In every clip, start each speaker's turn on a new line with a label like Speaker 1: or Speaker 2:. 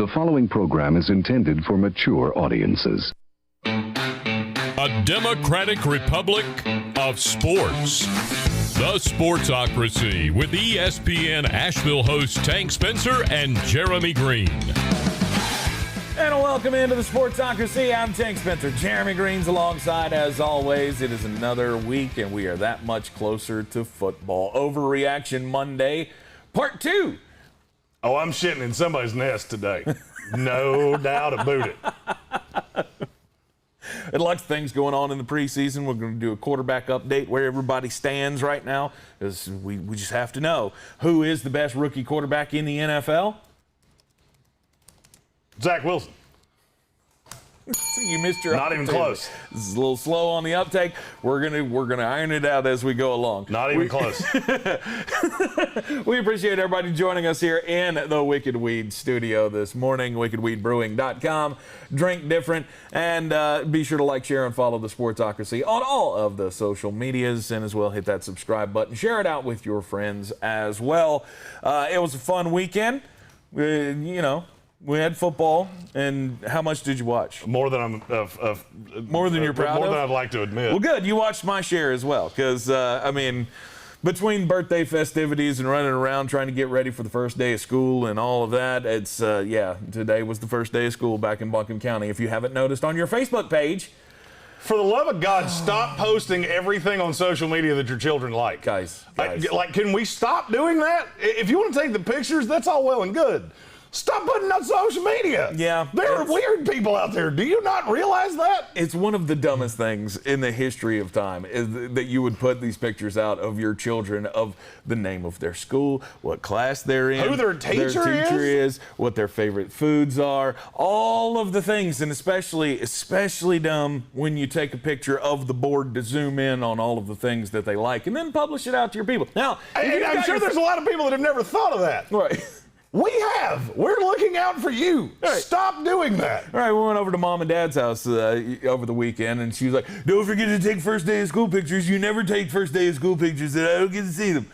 Speaker 1: The following program is intended for mature audiences.
Speaker 2: A democratic republic of sports. The Sportsocracy with ESPN Asheville hosts Tank Spencer and Jeremy Greene.
Speaker 3: And welcome into the Sportsocracy. I'm Tank Spencer. Jeremy Greene's alongside, as always. It is another week, and we are that much closer to football. Overreaction Monday, Part 2.
Speaker 4: Oh, I'm shitting in somebody's nest today. No doubt about it.
Speaker 3: And lots of things going on in the preseason. We're going to do a quarterback update where everybody stands right now, because we just have to know who is the best rookie quarterback in the NFL.
Speaker 4: Zach Wilson.
Speaker 3: You missed your
Speaker 4: Not even close.
Speaker 3: This is a little slow on the uptake. We're gonna iron it out as we go along.
Speaker 4: Not even close.
Speaker 3: We appreciate everybody joining us here in the Wicked Weed studio this morning. WickedWeedBrewing.com. Drink different, and be sure to like, share, and follow the Sportsocracy on all of the social medias, and as well hit that subscribe button. Share it out with your friends as well. It was a fun weekend. We had football, and how much did you watch?
Speaker 4: More than
Speaker 3: more than you're proud of?
Speaker 4: More than I'd like to admit.
Speaker 3: Well, good. You watched my share as well, because, between birthday festivities and running around trying to get ready for the first day of school and all of that, it's, today was the first day of school back in Buncombe County. If you haven't noticed on your Facebook page.
Speaker 4: For the love of God, stop posting everything on social media that your children like.
Speaker 3: Guys.
Speaker 4: Can we stop doing that? If you want to take the pictures, that's all well and good. Stop putting on social media.
Speaker 3: Yeah.
Speaker 4: There are weird people out there. Do you not realize that?
Speaker 3: It's one of the dumbest things in the history of time is that you would put these pictures out of your children, of the name of their school, what class they're in,
Speaker 4: who their teacher
Speaker 3: is, what their favorite foods are, all of the things, and especially dumb when you take a picture of the board to zoom in on all of the things that they like and then publish it out to your people. Now,
Speaker 4: and I'm sure there's a lot of people that have never thought of that.
Speaker 3: Right.
Speaker 4: We have. We're looking out for you. Right. Stop doing that.
Speaker 3: All right, we went over to Mom and Dad's house over the weekend, and she was like, don't forget to take first day of school pictures. You never take first day of school pictures, and I don't get to see them.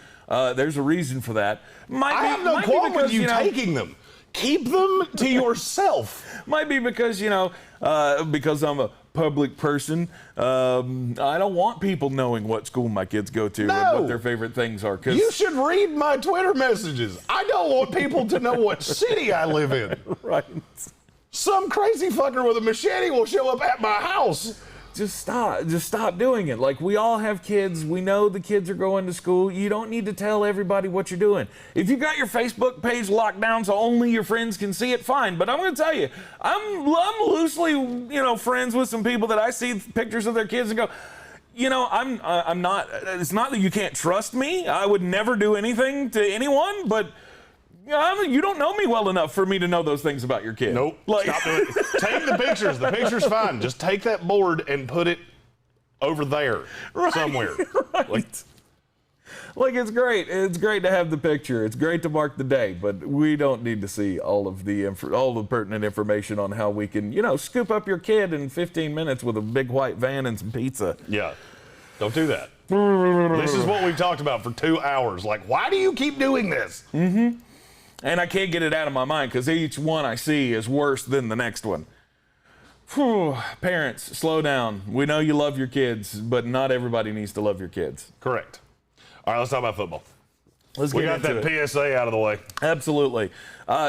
Speaker 3: There's a reason for that.
Speaker 4: I have no qualm with you taking them. Keep them to yourself.
Speaker 3: Might be because, because I'm a public person, I don't want people knowing what school my kids go to and what their favorite things are.
Speaker 4: You should read my Twitter messages. I don't want people to know what city I live in.
Speaker 3: Right.
Speaker 4: Some crazy fucker with a machete will show up at my house.
Speaker 3: Just stop doing it. Like, we all have kids. We know the kids are going to school. You don't need to tell everybody what you're doing. If you got your Facebook page locked down so only your friends can see it, fine. But I'm going to tell you, I'm loosely, friends with some people that I see pictures of their kids and go, I'm not, it's not that you can't trust me. I would never do anything to anyone, but you don't know me well enough for me to know those things about your kid.
Speaker 4: Nope. Stop doing it. Take the pictures. The picture's fine. Just take that board and put it over there somewhere.
Speaker 3: Right. Like, it's great. It's great to have the picture. It's great to mark the day, but we don't need to see all the pertinent information on how we can, scoop up your kid in 15 minutes with a big white van and some pizza.
Speaker 4: Yeah. Don't do that. This is what we've talked about for 2 hours. Like, why do you keep doing this?
Speaker 3: Mm-hmm. And I can't get it out of my mind because each one I see is worse than the next one. Whew. Parents, slow down. We know you love your kids, but not everybody needs to love your kids.
Speaker 4: Correct. All right, let's talk about football.
Speaker 3: We got
Speaker 4: that PSA out of the way.
Speaker 3: Absolutely.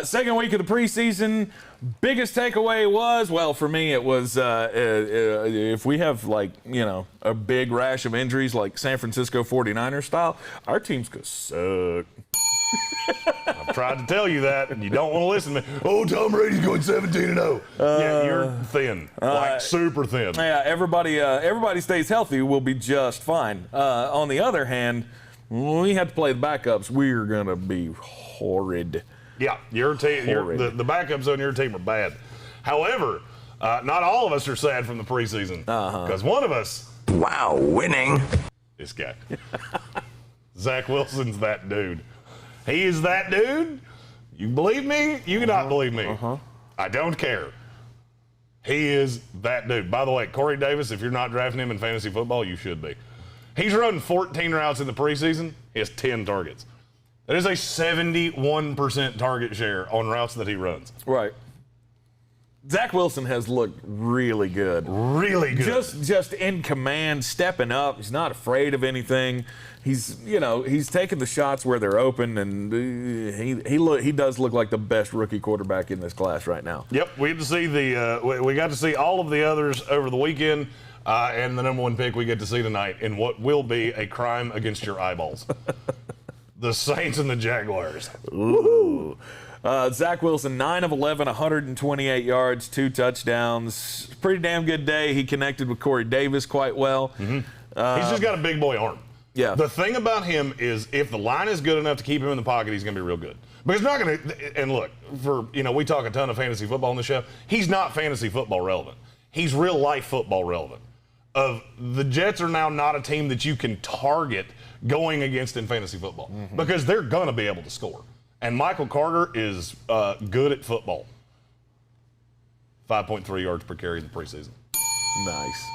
Speaker 3: Second week of the preseason. Biggest takeaway was, well, for me, it was if we have, a big rash of injuries like San Francisco 49ers style, our team's going to suck.
Speaker 4: I've tried to tell you that, and you don't want to listen to me. Oh, Tom Brady's going 17-0. Yeah, you're thin, super thin.
Speaker 3: Yeah, everybody stays healthy, we'll be just fine. On the other hand, when we have to play the backups, we're going to be horrid.
Speaker 4: Yeah, your team, the backups on your team are bad. However, not all of us are sad from the preseason, because one of us,
Speaker 5: winning.
Speaker 4: This guy, Zach Wilson's that dude. He is that dude. You believe me? You cannot believe me. I don't care. He is that dude. By the way, Corey Davis, if you're not drafting him in fantasy football, you should be. He's run 14 routes in the preseason. He has 10 targets. That is a 71% target share on routes that he runs.
Speaker 3: Right. Zach Wilson has looked really good.
Speaker 4: Really good.
Speaker 3: Just in command, stepping up. He's not afraid of anything. He's taking the shots where they're open, and he does look like the best rookie quarterback in this class right now.
Speaker 4: Yep, we got to see all of the others over the weekend, and the number one pick we get to see tonight in what will be a crime against your eyeballs. The Saints and the Jaguars.
Speaker 3: Ooh. Zach Wilson, 9 of 11, 128 yards, 2 touchdowns. Pretty damn good day. He connected with Corey Davis quite well.
Speaker 4: Mm-hmm. He's just got a big boy arm.
Speaker 3: Yeah.
Speaker 4: The thing about him is if the line is good enough to keep him in the pocket, he's going to be real good. But he's not going to, and look, we talk a ton of fantasy football on the show. He's not fantasy football relevant. He's real life football relevant. The Jets are now not a team that you can target going against in fantasy football because they're going to be able to score. And Michael Carter is good at football. 5.3 yards per carry in the preseason.
Speaker 3: Nice.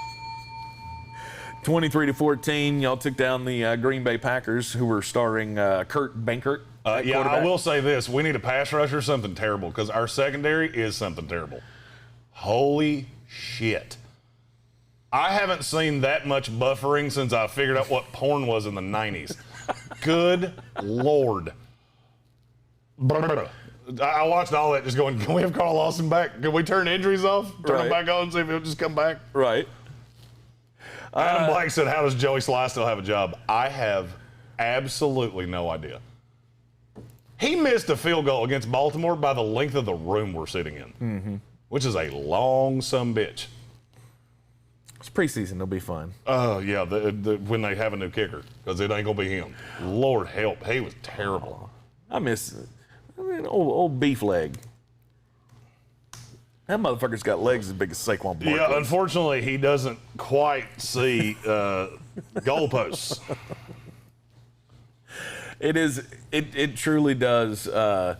Speaker 3: 23-14, y'all took down the Green Bay Packers, who were starring Kurt Benkert.
Speaker 4: Yeah, I will say this. We need a pass rusher, something terrible, because our secondary is something terrible. Holy shit. I haven't seen that much buffering since I figured out what porn was in the 90s. Good Lord. I watched all that just going, can we have Carl Lawson back? Can we turn injuries off? Turn him back on, see if he'll just come back?
Speaker 3: Right.
Speaker 4: Adam Black said, how does Joey Sly still have a job? I have absolutely no idea. He missed a field goal against Baltimore by the length of the room we're sitting in, which is a long sumbitch.
Speaker 3: It's preseason. They'll be fine.
Speaker 4: Oh, yeah, when they have a new kicker, because it ain't going to be him. Lord help. He was terrible.
Speaker 3: I miss old beef leg. That motherfucker's got legs as big as Saquon Barkley.
Speaker 4: Yeah, unfortunately, he doesn't quite see goalposts.
Speaker 3: It truly does, set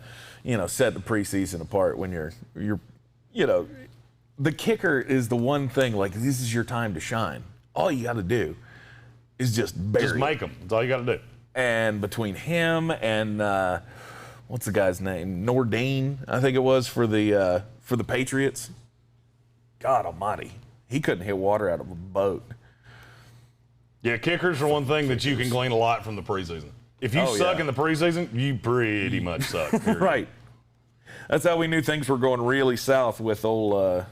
Speaker 3: the preseason apart when you're the kicker is the one thing, like, this is your time to shine. All you got to do is just bury
Speaker 4: Just make them. That's all you got to do.
Speaker 3: And between him and what's the guy's name? Nordine, I think it was, for the Patriots. God almighty. He couldn't hit water out of a boat.
Speaker 4: Yeah, kickers are one thing that you can glean a lot from the preseason. If you suck in the preseason, you pretty much suck.
Speaker 3: Right. That's how we knew things were going really south with old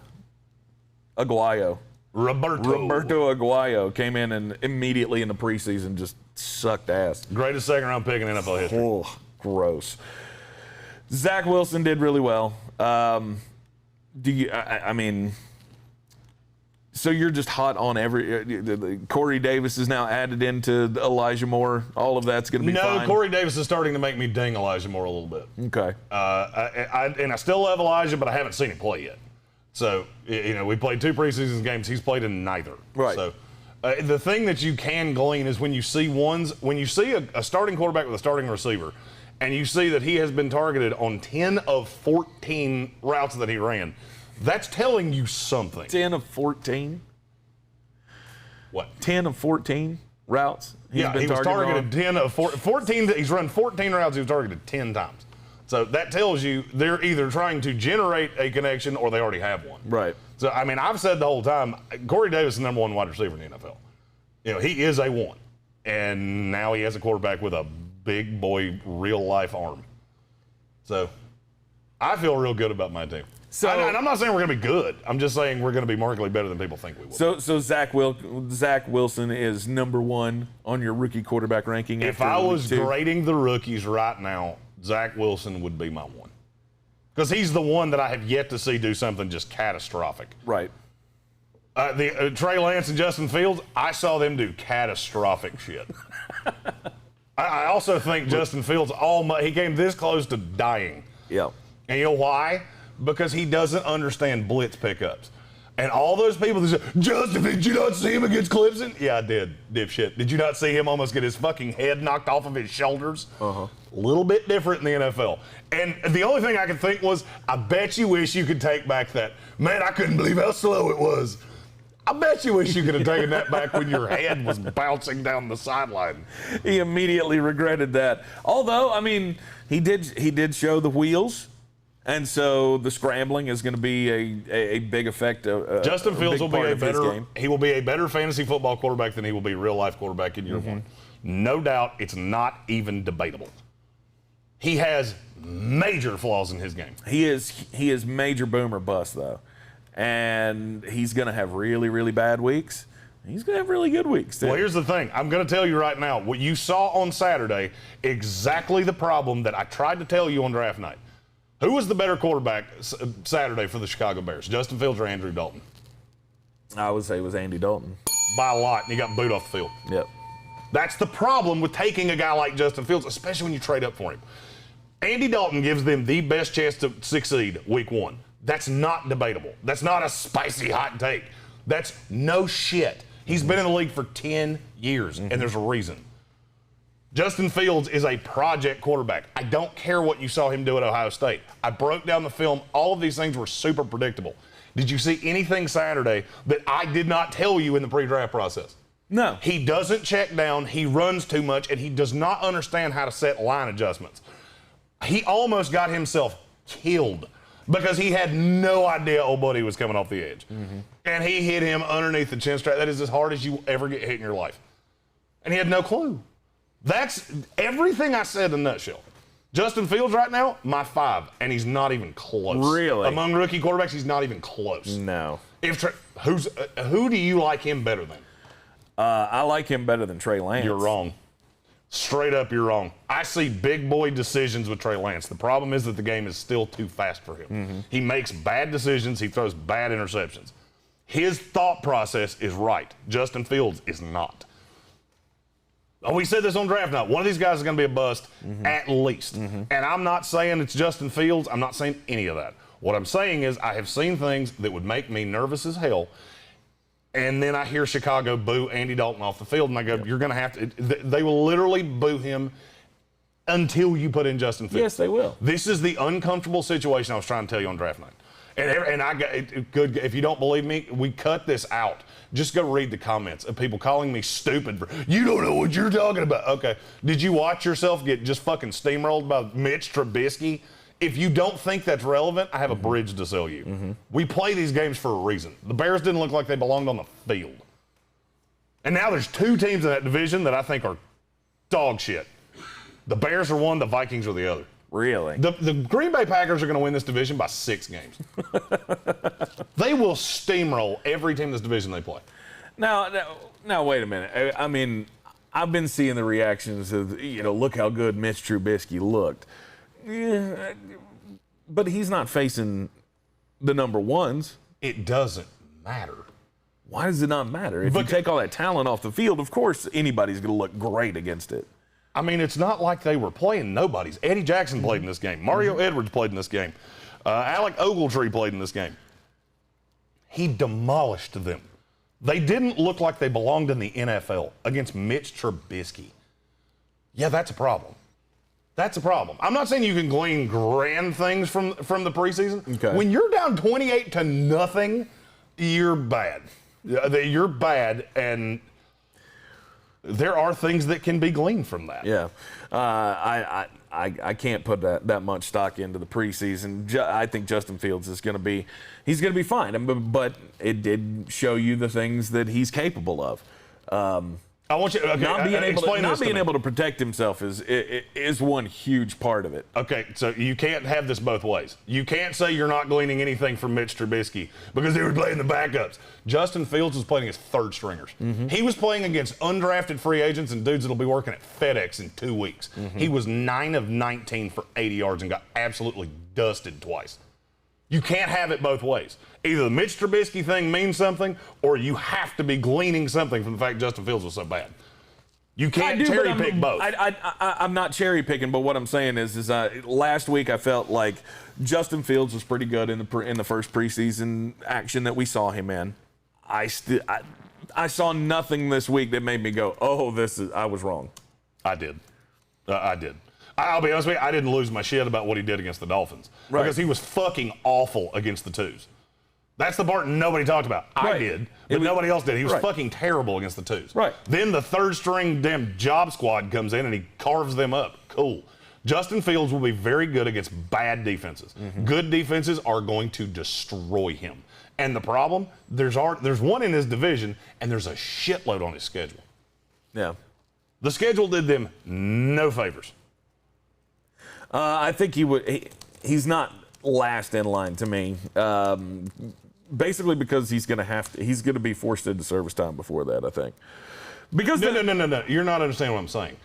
Speaker 3: Aguayo. Roberto Aguayo came in and immediately in the preseason just sucked ass.
Speaker 4: Greatest second-round pick in NFL history.
Speaker 3: Oh, gross. Zach Wilson did really well. So you're just hot on Corey Davis is now added into Elijah Moore. All of that's going to be fine.
Speaker 4: No, Corey Davis is starting to make me ding Elijah Moore a little bit.
Speaker 3: Okay.
Speaker 4: I still love Elijah, but I haven't seen him play yet. So, we played 2 preseason games. He's played in neither.
Speaker 3: Right.
Speaker 4: So, the thing that you can glean is when you see a starting quarterback with a starting receiver, and you see that he has been targeted on 10 of 14 routes that he ran, that's telling you something.
Speaker 3: 10 of 14?
Speaker 4: What?
Speaker 3: 10 of 14 routes?
Speaker 4: He was targeted 10 of 14. He's run 14 routes. He was targeted 10 times. So that tells you they're either trying to generate a connection or they already have one.
Speaker 3: Right.
Speaker 4: So, I've said the whole time, Corey Davis is the number 1 wide receiver in the NFL. He is a 1. And now he has a quarterback with a big boy, real-life arm. So I feel real good about my team.
Speaker 3: So,
Speaker 4: and I'm not saying we're going to be good. I'm just saying we're going to be markedly better than people think we will.
Speaker 3: So Zach Wilson is number 1 on your rookie quarterback ranking.
Speaker 4: If I was grading the rookies right now, Zach Wilson would be my 1. Because he's the one that I have yet to see do something just catastrophic.
Speaker 3: Right.
Speaker 4: Trey Lance and Justin Fields, I saw them do catastrophic shit. I also think Justin Fields, he came this close to dying.
Speaker 3: Yeah.
Speaker 4: And you know why? Because he doesn't understand blitz pickups. And all those people that say, Justin, did you not see him against Clemson? Yeah, I did, dipshit. Did you not see him almost get his fucking head knocked off of his shoulders? A little bit different in the NFL. And the only thing I could think was, I bet you wish you could take back that, man, I couldn't believe how slow it was. I bet you wish you could have taken that back when your head was bouncing down the sideline.
Speaker 3: He immediately regretted that. Although, he did show the wheels. And so the scrambling is going to be a big effect.
Speaker 4: Justin Fields will be
Speaker 3: he
Speaker 4: will be a better fantasy football quarterback than he will be a real life quarterback in year one. No doubt, it's not even debatable. He has major flaws in his game.
Speaker 3: He is major boomer bust though, and he's going to have really, really bad weeks. He's going to have really good weeks too.
Speaker 4: Well, here's the thing. I'm going to tell you right now, what you saw on Saturday, exactly the problem that I tried to tell you on draft night. Who was the better quarterback Saturday for the Chicago Bears, Justin Fields or Andrew Dalton?
Speaker 3: I would say it was Andy Dalton.
Speaker 4: By a lot, and he got booed off the field.
Speaker 3: Yep.
Speaker 4: That's the problem with taking a guy like Justin Fields, especially when you trade up for him. Andy Dalton gives them the best chance to succeed week one. That's not debatable. That's not a spicy hot take. That's no shit. He's been in the league for 10 years, and there's a reason. Justin Fields is a project quarterback. I don't care what you saw him do at Ohio State. I broke down the film. All of these things were super predictable. Did you see anything Saturday that I did not tell you in the pre-draft process?
Speaker 3: No.
Speaker 4: He doesn't check down. He runs too much, and he does not understand how to set line adjustments. He almost got himself killed because he had no idea old buddy was coming off the edge. And he hit him underneath the chin strap. That is as hard as you ever get hit in your life. And he had no clue. That's everything I said in a nutshell. Justin Fields right now, my 5, and he's not even close.
Speaker 3: Really?
Speaker 4: Among rookie quarterbacks, he's not even close.
Speaker 3: No.
Speaker 4: Who do you like him better than?
Speaker 3: I like him better than Trey Lance.
Speaker 4: You're wrong. Straight up, you're wrong. I see big boy decisions with Trey Lance. The problem is that the game is still too fast for him. He makes bad decisions. He throws bad interceptions. His thought process is right. Justin Fields is not. Oh, we said this on draft night. One of these guys is going to be a bust at least. And I'm not saying it's Justin Fields. I'm not saying any of that. What I'm saying is I have seen things that would make me nervous as hell. And then I hear Chicago boo Andy Dalton off the field, and I go, you're going to have to. They will literally boo him until you put in Justin Fields.
Speaker 3: Yes, they will.
Speaker 4: This is the uncomfortable situation I was trying to tell you on draft night. And I got good. If you don't believe me, we cut this out. Just go read the comments of people calling me stupid for, you don't know what you're talking about. Okay. Did you watch yourself get just fucking steamrolled by Mitch Trubisky? If you don't think that's relevant, I have a bridge to sell you. We play these games for a reason. The Bears didn't look like they belonged on the field. And now there's 2 teams in that division that I think are dog shit. The Bears are one, the Vikings are the other.
Speaker 3: Really?
Speaker 4: The Green Bay Packers are going to win this division by 6 games. They will steamroll every team in this division they play.
Speaker 3: Now, wait a minute. I mean, I've been seeing the reactions of, look how good Mitch Trubisky looked. Yeah, but he's not facing the number ones.
Speaker 4: It doesn't matter.
Speaker 3: Why does it not matter? If you take all that talent off the field, of course anybody's going to look great against it.
Speaker 4: I mean, it's not like they were playing nobodies. Eddie Jackson played in this game. Mario Edwards played in this game. Alec Ogletree played in this game. He demolished them. They didn't look like they belonged in the NFL against Mitch Trubisky. Yeah, that's a problem. That's a problem. I'm not saying you can glean grand things from the preseason.
Speaker 3: Okay.
Speaker 4: When you're down 28-0, you're bad. You're bad, and there are things that can be gleaned from that.
Speaker 3: Yeah. I can't put that much stock into the preseason. I think Justin Fields is going to be fine. But it did show you the things that he's capable of.
Speaker 4: I want you
Speaker 3: not being able to protect himself is one huge part of it.
Speaker 4: Okay, so you can't have this both ways. You can't say you're not gleaning anything from Mitch Trubisky because they were playing the backups. Justin Fields was playing against third stringers. He was playing against undrafted free agents and dudes that'll be working at FedEx in 2 weeks. He was 9 of 19 for 80 yards and got absolutely dusted twice. You can't have it both ways. Either the Mitch Trubisky thing means something, or you have to be gleaning something from the fact Justin Fields was so bad. You can't cherry pick both.
Speaker 3: I'm not cherry picking, but what I'm saying is last week I felt like Justin Fields was pretty good in the first preseason action that we saw him in. I saw nothing this week that made me go, oh, I was wrong.
Speaker 4: I did. I'll be honest with you, I didn't lose my shit about what he did against the Dolphins. Right. Because he was fucking awful against the twos. That's the part nobody talked about. I did, but nobody else did. He was fucking terrible against the twos.
Speaker 3: Right.
Speaker 4: Then the third string damn job squad comes in and he carves them up. Cool. Justin Fields will be very good against bad defenses. Good defenses are going to destroy him. And the problem, there's one in his division, and there's a shitload on his schedule.
Speaker 3: Yeah.
Speaker 4: The schedule did them no favors.
Speaker 3: I think he's not last in line to me. Basically because he's going to be forced into service time before that, I think. Because
Speaker 4: No. You're not understanding what I'm saying.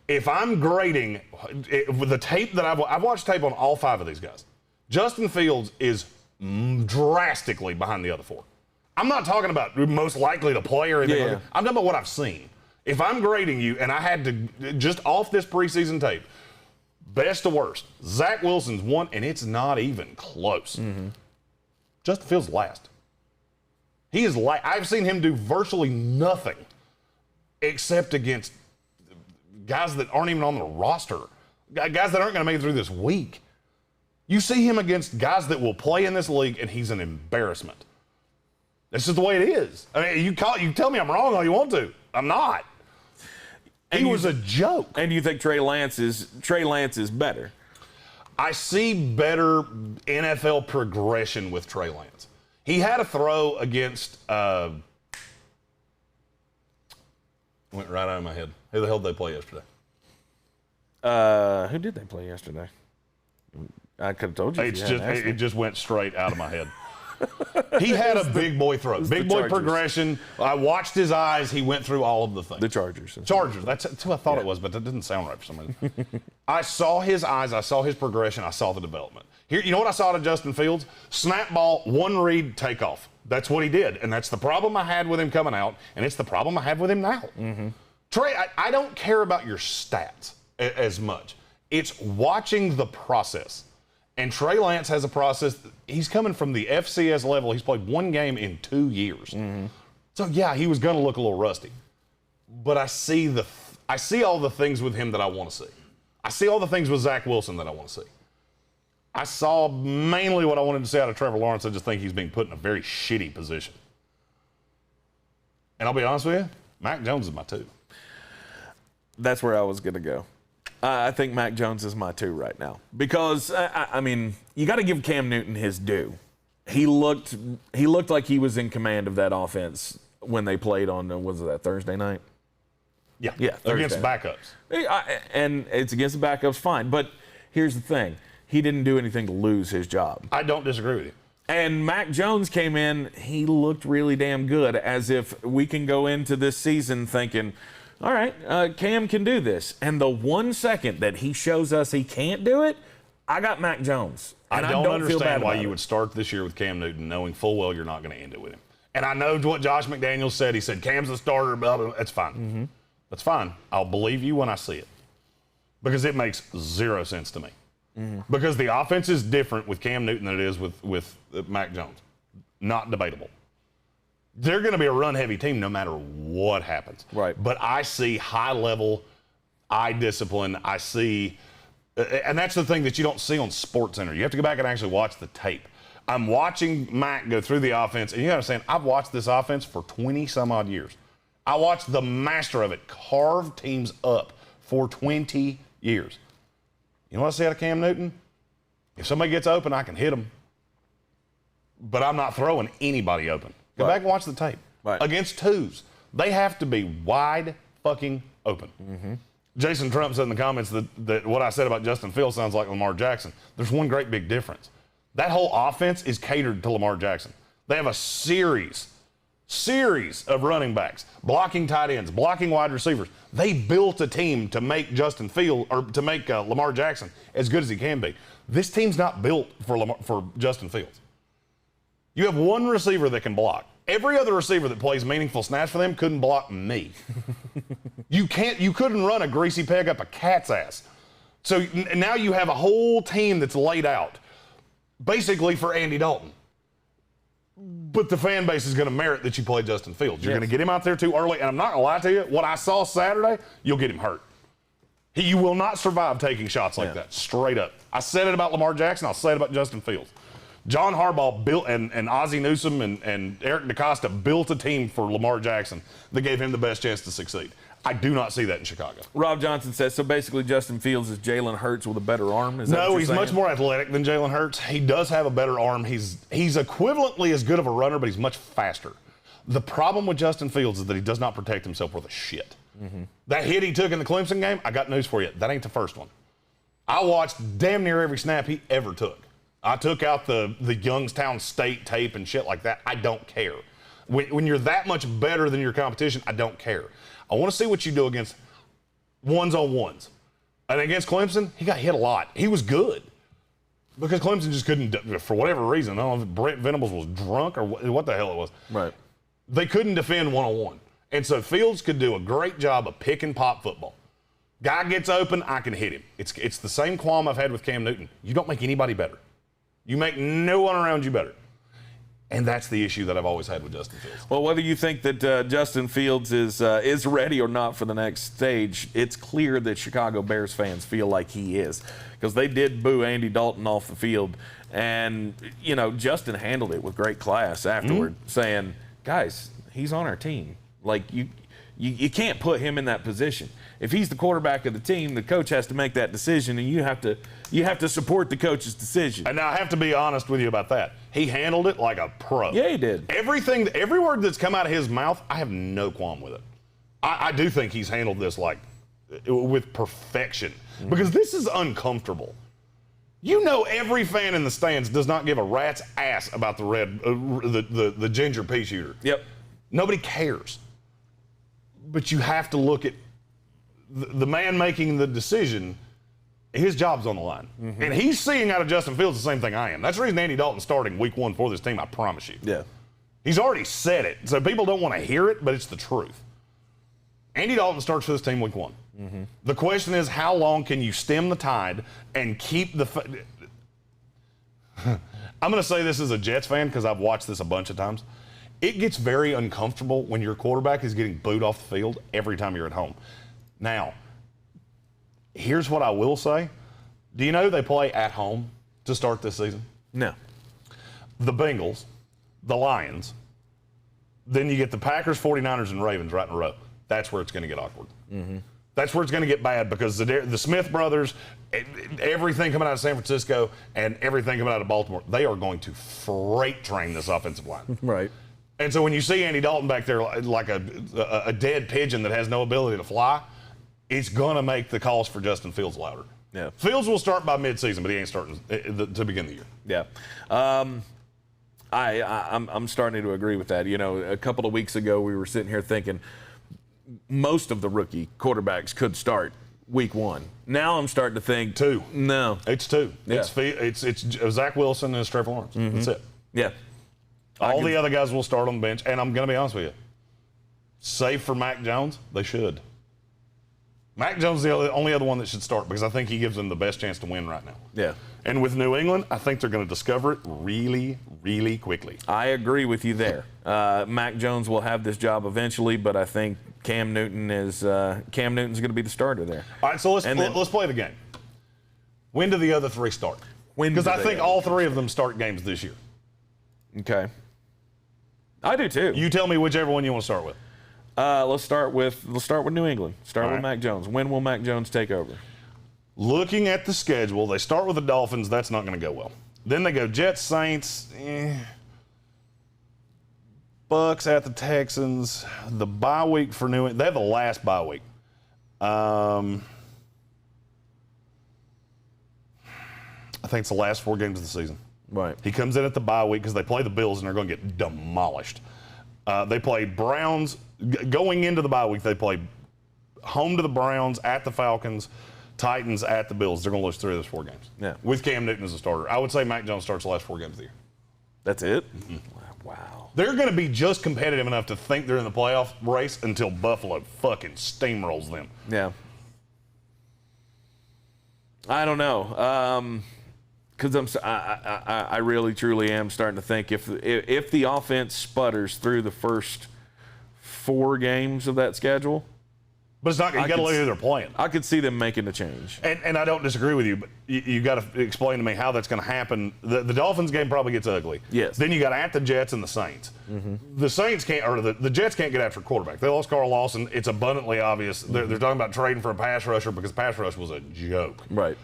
Speaker 4: If I'm grading with the tape that I've watched tape on all 5 of these guys, Justin Fields is drastically behind the other 4. I'm not talking about most likely to play or anything.
Speaker 3: Yeah.
Speaker 4: I'm talking about what I've seen. If I'm grading you and I had to just off this preseason tape, best to worst, Zach Wilson's 1, and it's not even close. Justin Fields last. He is I've seen him do virtually nothing except against guys that aren't even on the roster, guys that aren't going to make it through this week. You see him against guys that will play in this league, and he's an embarrassment. That's just the way it is. I mean, you tell me I'm wrong all you want to. I'm not. He was a joke.
Speaker 3: And you think Trey Lance is better?
Speaker 4: I see better NFL progression with Trey Lance. He had a throw against went right out of my head. Who the hell did they play yesterday?
Speaker 3: Who did they play yesterday? I could have told you.
Speaker 4: It just went straight out of my head. He had a big boy throw, big boy progression. I watched his eyes. He went through all of the things.
Speaker 3: The Chargers.
Speaker 4: That's who I thought it was, but that didn't sound right for some reason. I saw his eyes. I saw his progression. I saw the development. Here, you know what I saw to Justin Fields? Snap ball, 1 read, takeoff. That's what he did, and that's the problem I had with him coming out, and it's the problem I have with him now. Trey, I don't care about your stats as much. It's watching the process. And Trey Lance has a process. He's coming from the FCS level. He's played 1 game in 2 years. So, yeah, he was going to look a little rusty. But I see all the things with him that I want to see. I see all the things with Zach Wilson that I want to see. I saw mainly what I wanted to see out of Trevor Lawrence. I just think he's being put in a very shitty position. And I'll be honest with you, Mac Jones is my 2.
Speaker 3: That's where I was going to go. I think Mac Jones is my 2 right now because I mean you got to give Cam Newton his due. He looked like he was in command of that offense when they played on was it that Thursday night?
Speaker 4: Yeah,
Speaker 3: Thursday.
Speaker 4: Against backups.
Speaker 3: And it's against the backups, fine. But here's the thing: he didn't do anything to lose his job.
Speaker 4: I don't disagree with you.
Speaker 3: And Mac Jones came in. He looked really damn good, as if we can go into this season thinking, all right, Cam can do this. And the 1 second that he shows us he can't do it, I got Mac Jones. And
Speaker 4: I don't understand why you
Speaker 3: would
Speaker 4: would start this year with Cam Newton knowing full well you're not going to end it with him. And I know what Josh McDaniels said. He said, Cam's the starter. Blah, blah, blah. That's fine. That's fine. I'll believe you when I see it. Because it makes 0 sense to me. Because the offense is different with Cam Newton than it is with Mac Jones. Not debatable. They're going to be a run-heavy team no matter what happens.
Speaker 3: Right.
Speaker 4: But I see high-level eye discipline. I see, and that's the thing that you don't see on SportsCenter. You have to go back and actually watch the tape. I'm watching Mac go through the offense, and you got to understand, I've watched this offense for 20-some-odd years. I watched the master of it carve teams up for 20 years. You know what I say out of Cam Newton? If somebody gets open, I can hit them. But I'm not throwing anybody open. Go back and watch the tape.
Speaker 3: Right.
Speaker 4: Against 2s, they have to be wide fucking open. Jason Trump said in the comments that what I said about Justin Fields sounds like Lamar Jackson. There's one great big difference. That whole offense is catered to Lamar Jackson. They have a series of running backs, blocking tight ends, blocking wide receivers. They built a team to make Justin Fields or to make Lamar Jackson as good as he can be. This team's not built for Justin Fields. You have one receiver that can block. Every other receiver that plays meaningful snaps for them couldn't block me. You couldn't run a greasy peg up a cat's ass. So now you have a whole team that's laid out, basically for Andy Dalton. But the fan base is going to merit that you play Justin Fields. You're going to get him out there too early, and I'm not going to lie to you, what I saw Saturday, you'll get him hurt. You will not survive taking shots like that, straight up. I said it about Lamar Jackson, I'll say it about Justin Fields. John Harbaugh built, and Ozzie Newsome and Eric DeCosta built a team for Lamar Jackson that gave him the best chance to succeed. I do not see that in Chicago.
Speaker 3: Rob Johnson says, so basically Justin Fields is Jalen Hurts with a better arm? Is that what
Speaker 4: No,
Speaker 3: you're
Speaker 4: he's
Speaker 3: saying?
Speaker 4: much more athletic than Jalen Hurts. He does have a better arm. He's equivalently as good of a runner, but he's much faster. The problem with Justin Fields is that he does not protect himself worth a shit. That hit he took in the Clemson game, I got news for you. That ain't the first one. I watched damn near every snap he ever took. I took out the Youngstown State tape and shit like that. I don't care. When you're that much better than your competition, I don't care. I want to see what you do against ones-on-ones. And against Clemson, he got hit a lot. He was good. Because Clemson just couldn't, for whatever reason, I don't know if Brent Venables was drunk or what the hell it was.
Speaker 3: Right.
Speaker 4: They couldn't defend one-on-one. And so Fields could do a great job of pick and pop football. Guy gets open, I can hit him. It's the same qualm I've had with Cam Newton. You don't make anybody better. You make no one around you better. And that's the issue that I've always had with Justin Fields.
Speaker 3: Well, whether you think that Justin Fields is ready or not for the next stage, it's clear that Chicago Bears fans feel like he is, because they did boo Andy Dalton off the field, and Justin handled it with great class afterward, saying, "Guys, he's on our team. Like you can't put him in that position. If he's the quarterback of the team, the coach has to make that decision, and you have to support the coach's decision."
Speaker 4: And now I have to be honest with you about that. He handled it like a pro.
Speaker 3: Yeah, he did.
Speaker 4: Every word that's come out of his mouth, I have no qualm with it. I do think he's handled this with perfection, because this is uncomfortable. Every fan in the stands does not give a rat's ass about the ginger pea shooter.
Speaker 3: Yep.
Speaker 4: Nobody cares. But you have to look at the man making the decision. His job's on the line. And he's seeing out of Justin Fields the same thing I am. That's the reason Andy Dalton's starting week 1 for this team, I promise you.
Speaker 3: Yeah.
Speaker 4: He's already said it, so people don't want to hear it, but it's the truth. Andy Dalton starts for this team week 1. The question is, how long can you stem the tide and keep the... I'm going to say this as a Jets fan because I've watched this a bunch of times. It gets very uncomfortable when your quarterback is getting booed off the field every time you're at home. Now, here's what I will say. Do you know they play at home to start this season?
Speaker 3: No.
Speaker 4: The Bengals, the Lions, then you get the Packers, 49ers, and Ravens right in a row. That's where it's going to get awkward. That's where it's going to get bad, because the Smith brothers, everything coming out of San Francisco and everything coming out of Baltimore, they are going to freight train this offensive line.
Speaker 3: Right.
Speaker 4: And so when you see Andy Dalton back there like a dead pigeon that has no ability to fly, it's going to make the calls for Justin Fields louder.
Speaker 3: Yeah.
Speaker 4: Fields will start by midseason, but he ain't starting to begin the year.
Speaker 3: Yeah. I'm starting to agree with that. A couple of weeks ago we were sitting here thinking most of the rookie quarterbacks could start week 1. Now I'm starting to think 2. No.
Speaker 4: It's 2.
Speaker 3: Yeah.
Speaker 4: It's Zach Wilson and Trevor Lawrence. That's it.
Speaker 3: Yeah.
Speaker 4: All the other guys will start on the bench, and I'm going to be honest with you. Save for Mac Jones, they should. Mac Jones is the only other one that should start, because I think he gives them the best chance to win right now.
Speaker 3: Yeah.
Speaker 4: And with New England, I think they're going to discover it really, really quickly.
Speaker 3: I agree with you there. Mac Jones will have this job eventually, but I think Cam Newton's going to be the starter there.
Speaker 4: All right, so let's play the game. When do the other 3 start? Because I think all 3 of them start games this year.
Speaker 3: Okay. I do too.
Speaker 4: You tell me whichever one you want to start with.
Speaker 3: Let's start with New England. Start with Mac Jones. When will Mac Jones take over?
Speaker 4: Looking at the schedule, they start with the Dolphins. That's not going to go well. Then they go Jets, Saints, Bucks at the Texans. The bye week for New England. They have the last bye week. I think it's the last 4 games of the season.
Speaker 3: Right.
Speaker 4: He comes in at the bye week because they play the Bills and they're going to get demolished. They play Browns. Going into the bye week, they play home to the Browns, at the Falcons, Titans, at the Bills. They're going to lose 3 of those 4 games.
Speaker 3: Yeah.
Speaker 4: With Cam Newton as a starter. I would say Mac Jones starts the last 4 games of the year.
Speaker 3: That's it? Wow.
Speaker 4: They're going to be just competitive enough to think they're in the playoff race until Buffalo fucking steamrolls them.
Speaker 3: Yeah. I don't know. Because I really truly am starting to think if the offense sputters through the first 4 games of that schedule,
Speaker 4: But it's not. You got to look at who they're playing.
Speaker 3: I could see them making a change.
Speaker 4: And I don't disagree with you, but you got to explain to me how that's going to happen. The Dolphins game probably gets ugly.
Speaker 3: Yes.
Speaker 4: Then you got at the Jets and the Saints. The Saints can't, or the Jets can't get after a quarterback. They lost Carl Lawson. It's abundantly obvious. They're talking about trading for a pass rusher because pass rush was a joke.
Speaker 3: Right.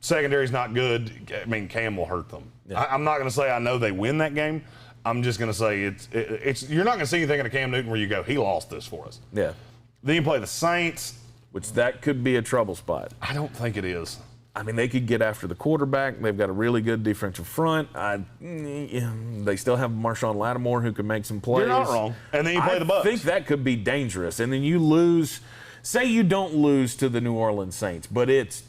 Speaker 4: Secondary's not good. I mean, Cam will hurt them. Yeah. I'm not going to say I know they win that game. I'm just going to say it's. You're not going to see anything in a Cam Newton where you go, he lost this for us.
Speaker 3: Yeah.
Speaker 4: Then you play the Saints.
Speaker 3: Which that could be a trouble spot.
Speaker 4: I don't think it is.
Speaker 3: I mean, they could get after the quarterback. They've got a really good defensive front. They still have Marshawn Lattimore who can make some plays.
Speaker 4: You're not wrong. And then you play the Bucs.
Speaker 3: I think that could be dangerous. And then you lose. Say you don't lose to the New Orleans Saints, but it's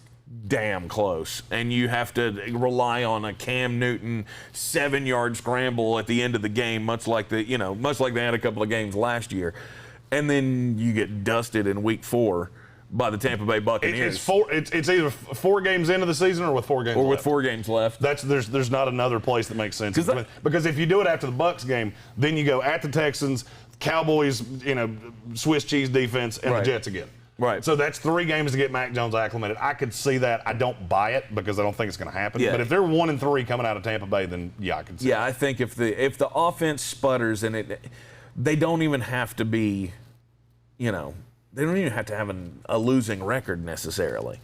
Speaker 3: damn close. And you have to rely on a Cam Newton 7-yard scramble at the end of the game, much like they had a couple of games last year. And then you get dusted in week 4 by the Tampa Bay Buccaneers.
Speaker 4: It's either 4 games into the season or with 4 games left.
Speaker 3: Or with 4 games left.
Speaker 4: There's not another place that makes sense. Because if you do it after the Bucs game, then you go at the Texans, Cowboys, Swiss cheese defense, and the Jets again.
Speaker 3: Right.
Speaker 4: So that's 3 games to get Mac Jones acclimated. I could see that. I don't buy it because I don't think it's going to happen.
Speaker 3: Yeah.
Speaker 4: But if they're 1-3 coming out of Tampa Bay, then I can see it.
Speaker 3: Yeah, I think if the offense sputters and they don't even have to be, they don't even have to have a losing record necessarily.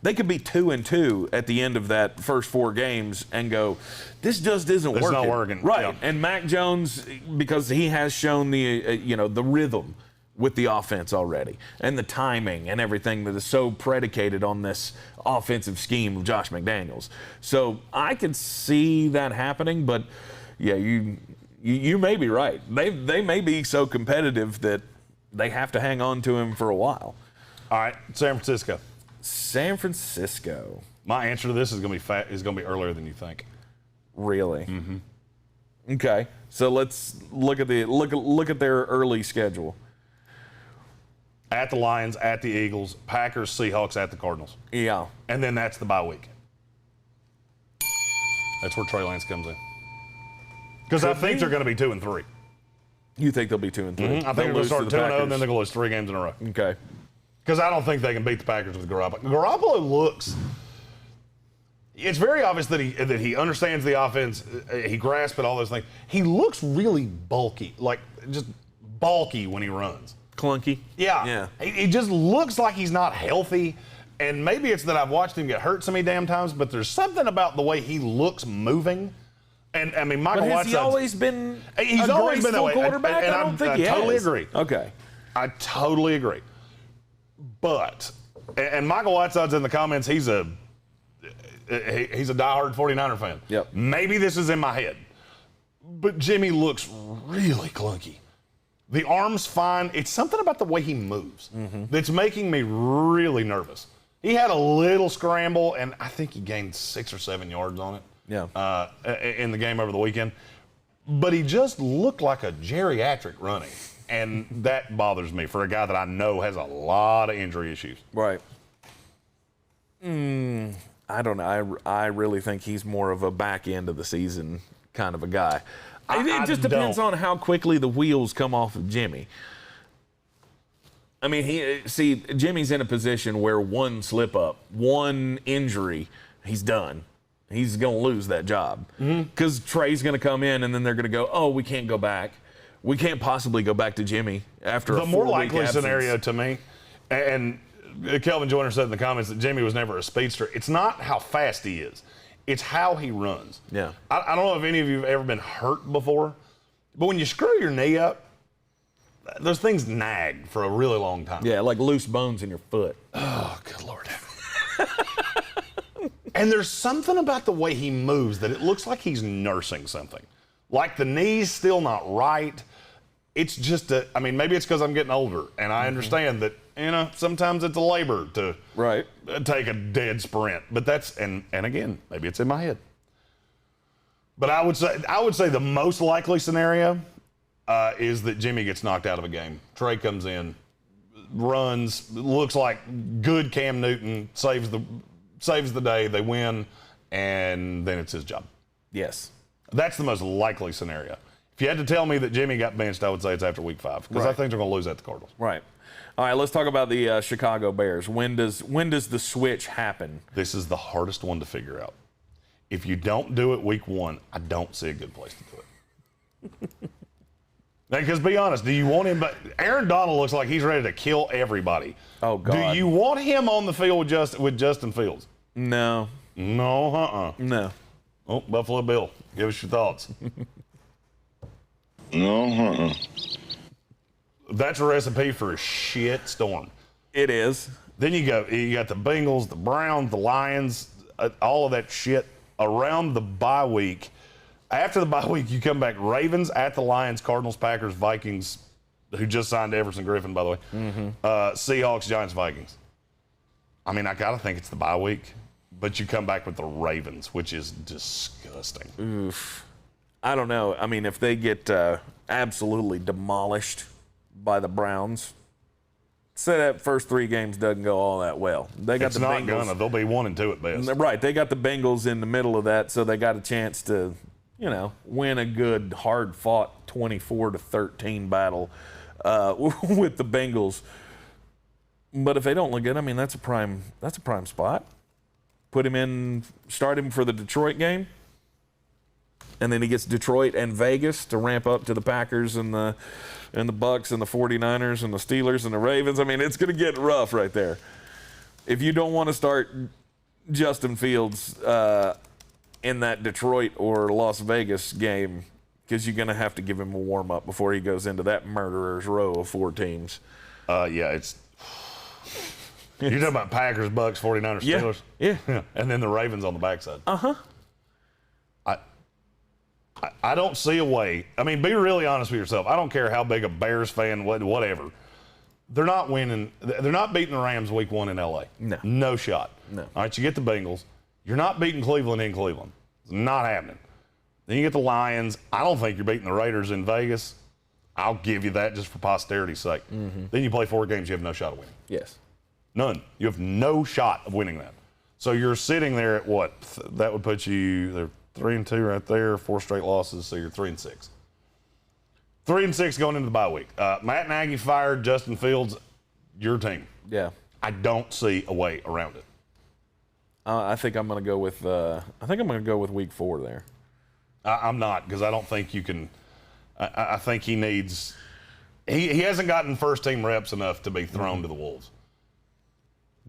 Speaker 3: They could be 2-2 at the end of that first 4 games and go, this just isn't working.
Speaker 4: It's not working.
Speaker 3: Right.
Speaker 4: Yeah.
Speaker 3: And Mac Jones, because he has shown the rhythm with the offense already and the timing and everything that is so predicated on this offensive scheme of Josh McDaniels. So I could see that happening, but yeah, you may be right. They may be so competitive that they have to hang on to him for a while.
Speaker 4: All right, San Francisco.
Speaker 3: San Francisco.
Speaker 4: My answer to this is going to be earlier than you think.
Speaker 3: Really?
Speaker 4: Mm-hmm.
Speaker 3: Okay. So let's look at their early schedule.
Speaker 4: At the Lions, at the Eagles, Packers, Seahawks, at the Cardinals.
Speaker 3: Yeah.
Speaker 4: And then that's the bye week. That's where Trey Lance comes in. Because I think they're going to be 2-3.
Speaker 3: You think they'll be 2-3?
Speaker 4: Mm-hmm. I think they're going to start 2-0, and then they're going to lose 3 games in a row.
Speaker 3: Okay.
Speaker 4: Because I don't think they can beat the Packers with Garoppolo. Garoppolo looks. It's very obvious that he understands the offense. He grasps it, all those things. He looks really bulky, like just bulky when he runs.
Speaker 3: Clunky.
Speaker 4: Yeah. He just looks like he's not healthy. And maybe it's that I've watched him get hurt so many damn times, but there's something about the way he looks moving. And I mean, Michael Whiteside's.
Speaker 3: Has he always been
Speaker 4: He's always been that way.
Speaker 3: Quarterback?
Speaker 4: And
Speaker 3: I don't think he has.
Speaker 4: totally agree.
Speaker 3: Okay.
Speaker 4: I totally agree. But, and Michael Whiteside's in the comments, he's a diehard 49er fan.
Speaker 3: Yep.
Speaker 4: Maybe this is in my head. But Jimmy looks really clunky. The arm's fine. It's something about the way he moves that's making me really nervous. He had a little scramble, and I think he gained 6 or 7 yards on it.
Speaker 3: Yeah.
Speaker 4: In the game over the weekend. But he just looked like a geriatric running. And that bothers me for a guy that I know has a lot of injury issues.
Speaker 3: Right. I don't know. I really think he's more of a back end of the season kind of a guy. It just depends on how quickly the wheels come off of Jimmy. I mean, Jimmy's in a position where one slip up, one injury, he's done. He's going to lose that job because Trey's going to come in and then they're going to go, oh, we can't go back. We can't possibly go back to Jimmy after a 4-week
Speaker 4: absence. The more likely
Speaker 3: absence.
Speaker 4: scenario to me, and Kelvin Joyner said in the comments that Jimmy was never a speedster. It's not how fast he is. It's how he runs.
Speaker 3: Yeah.
Speaker 4: I don't know if any of you have ever been hurt before, but when you screw your knee up, those things nag for a really long time.
Speaker 3: Yeah, like loose bones in your foot.
Speaker 4: Oh, good Lord. And there's something about the way he moves that it looks like he's nursing something. Like the knee's still not right. It's just maybe it's because I'm getting older, and I understand that, sometimes it's a labor to take a dead sprint. But that's, and again, maybe it's in my head. But I would say the most likely scenario is that Jimmy gets knocked out of a game. Trey comes in, runs, looks like good Cam Newton, saves the day, they win, and then it's his job.
Speaker 3: Yes.
Speaker 4: That's the most likely scenario. If you had to tell me that Jimmy got benched, I would say it's after week 5 because I think they're going to lose at the Cardinals.
Speaker 3: Right. All right, let's talk about the Chicago Bears. When does the switch happen?
Speaker 4: This is the hardest one to figure out. If you don't do it week 1, I don't see a good place to do it. Because be honest, do you want him? But Aaron Donald looks like he's ready to kill everybody.
Speaker 3: Oh, God.
Speaker 4: Do you want him on the field with Justin Fields?
Speaker 3: No.
Speaker 4: No,
Speaker 3: No.
Speaker 4: Oh, Buffalo Bill, give us your thoughts.
Speaker 5: No,
Speaker 4: That's a recipe for a shit storm.
Speaker 3: It is.
Speaker 4: Then you got the Bengals, the Browns, the Lions, all of that shit around the bye week. After the bye week, you come back Ravens at the Lions, Cardinals, Packers, Vikings, who just signed Everson Griffin, by the way, Seahawks, Giants, Vikings. I mean, I got to think it's the bye week, but you come back with the Ravens, which is disgusting.
Speaker 3: Oof. I don't know. I mean, if they get absolutely demolished by the Browns, say that first 3 games doesn't go all that well. They got
Speaker 4: It's
Speaker 3: the
Speaker 4: not
Speaker 3: Bengals.
Speaker 4: gonna. They'll be 1-2 at best.
Speaker 3: Right. They got the Bengals in the middle of that, so they got a chance to, win a good, hard-fought 24-13 battle with the Bengals. But if they don't look good, I mean, that's a prime spot. Start him for the Detroit game, and then he gets Detroit and Vegas to ramp up to the Packers and the Bucks and the 49ers and the Steelers and the Ravens. I mean, it's going to get rough right there. If you don't want to start Justin Fields in that Detroit or Las Vegas game, because you're going to have to give him a warm-up before he goes into that murderer's row of 4 teams.
Speaker 4: You're talking about Packers, Bucks, 49ers, Steelers?
Speaker 3: Yeah.
Speaker 4: And then the Ravens on the backside.
Speaker 3: Uh-huh.
Speaker 4: I don't see a way. I mean, be really honest with yourself. I don't care how big a Bears fan, whatever. They're not winning. They're not beating the Rams week 1 in L.A.
Speaker 3: No.
Speaker 4: No shot.
Speaker 3: No.
Speaker 4: All right, you get the Bengals. You're not beating Cleveland in Cleveland. It's not happening. Then you get the Lions. I don't think you're beating the Raiders in Vegas. I'll give you that just for posterity's sake. Mm-hmm. Then you play 4 games. You have no shot of winning.
Speaker 3: Yes.
Speaker 4: None. You have no shot of winning that. So you're sitting there at what? That would put you there 3-2 right there, 4 straight losses, so you're 3-6. 3-6 going into the bye week. Matt Nagy fired Justin Fields, your team.
Speaker 3: Yeah.
Speaker 4: I don't see a way around it.
Speaker 3: I think I'm going to go with week 4 there.
Speaker 4: I'm not, because I don't think you can. I think he needs. He hasn't gotten first team reps enough to be thrown to the wolves.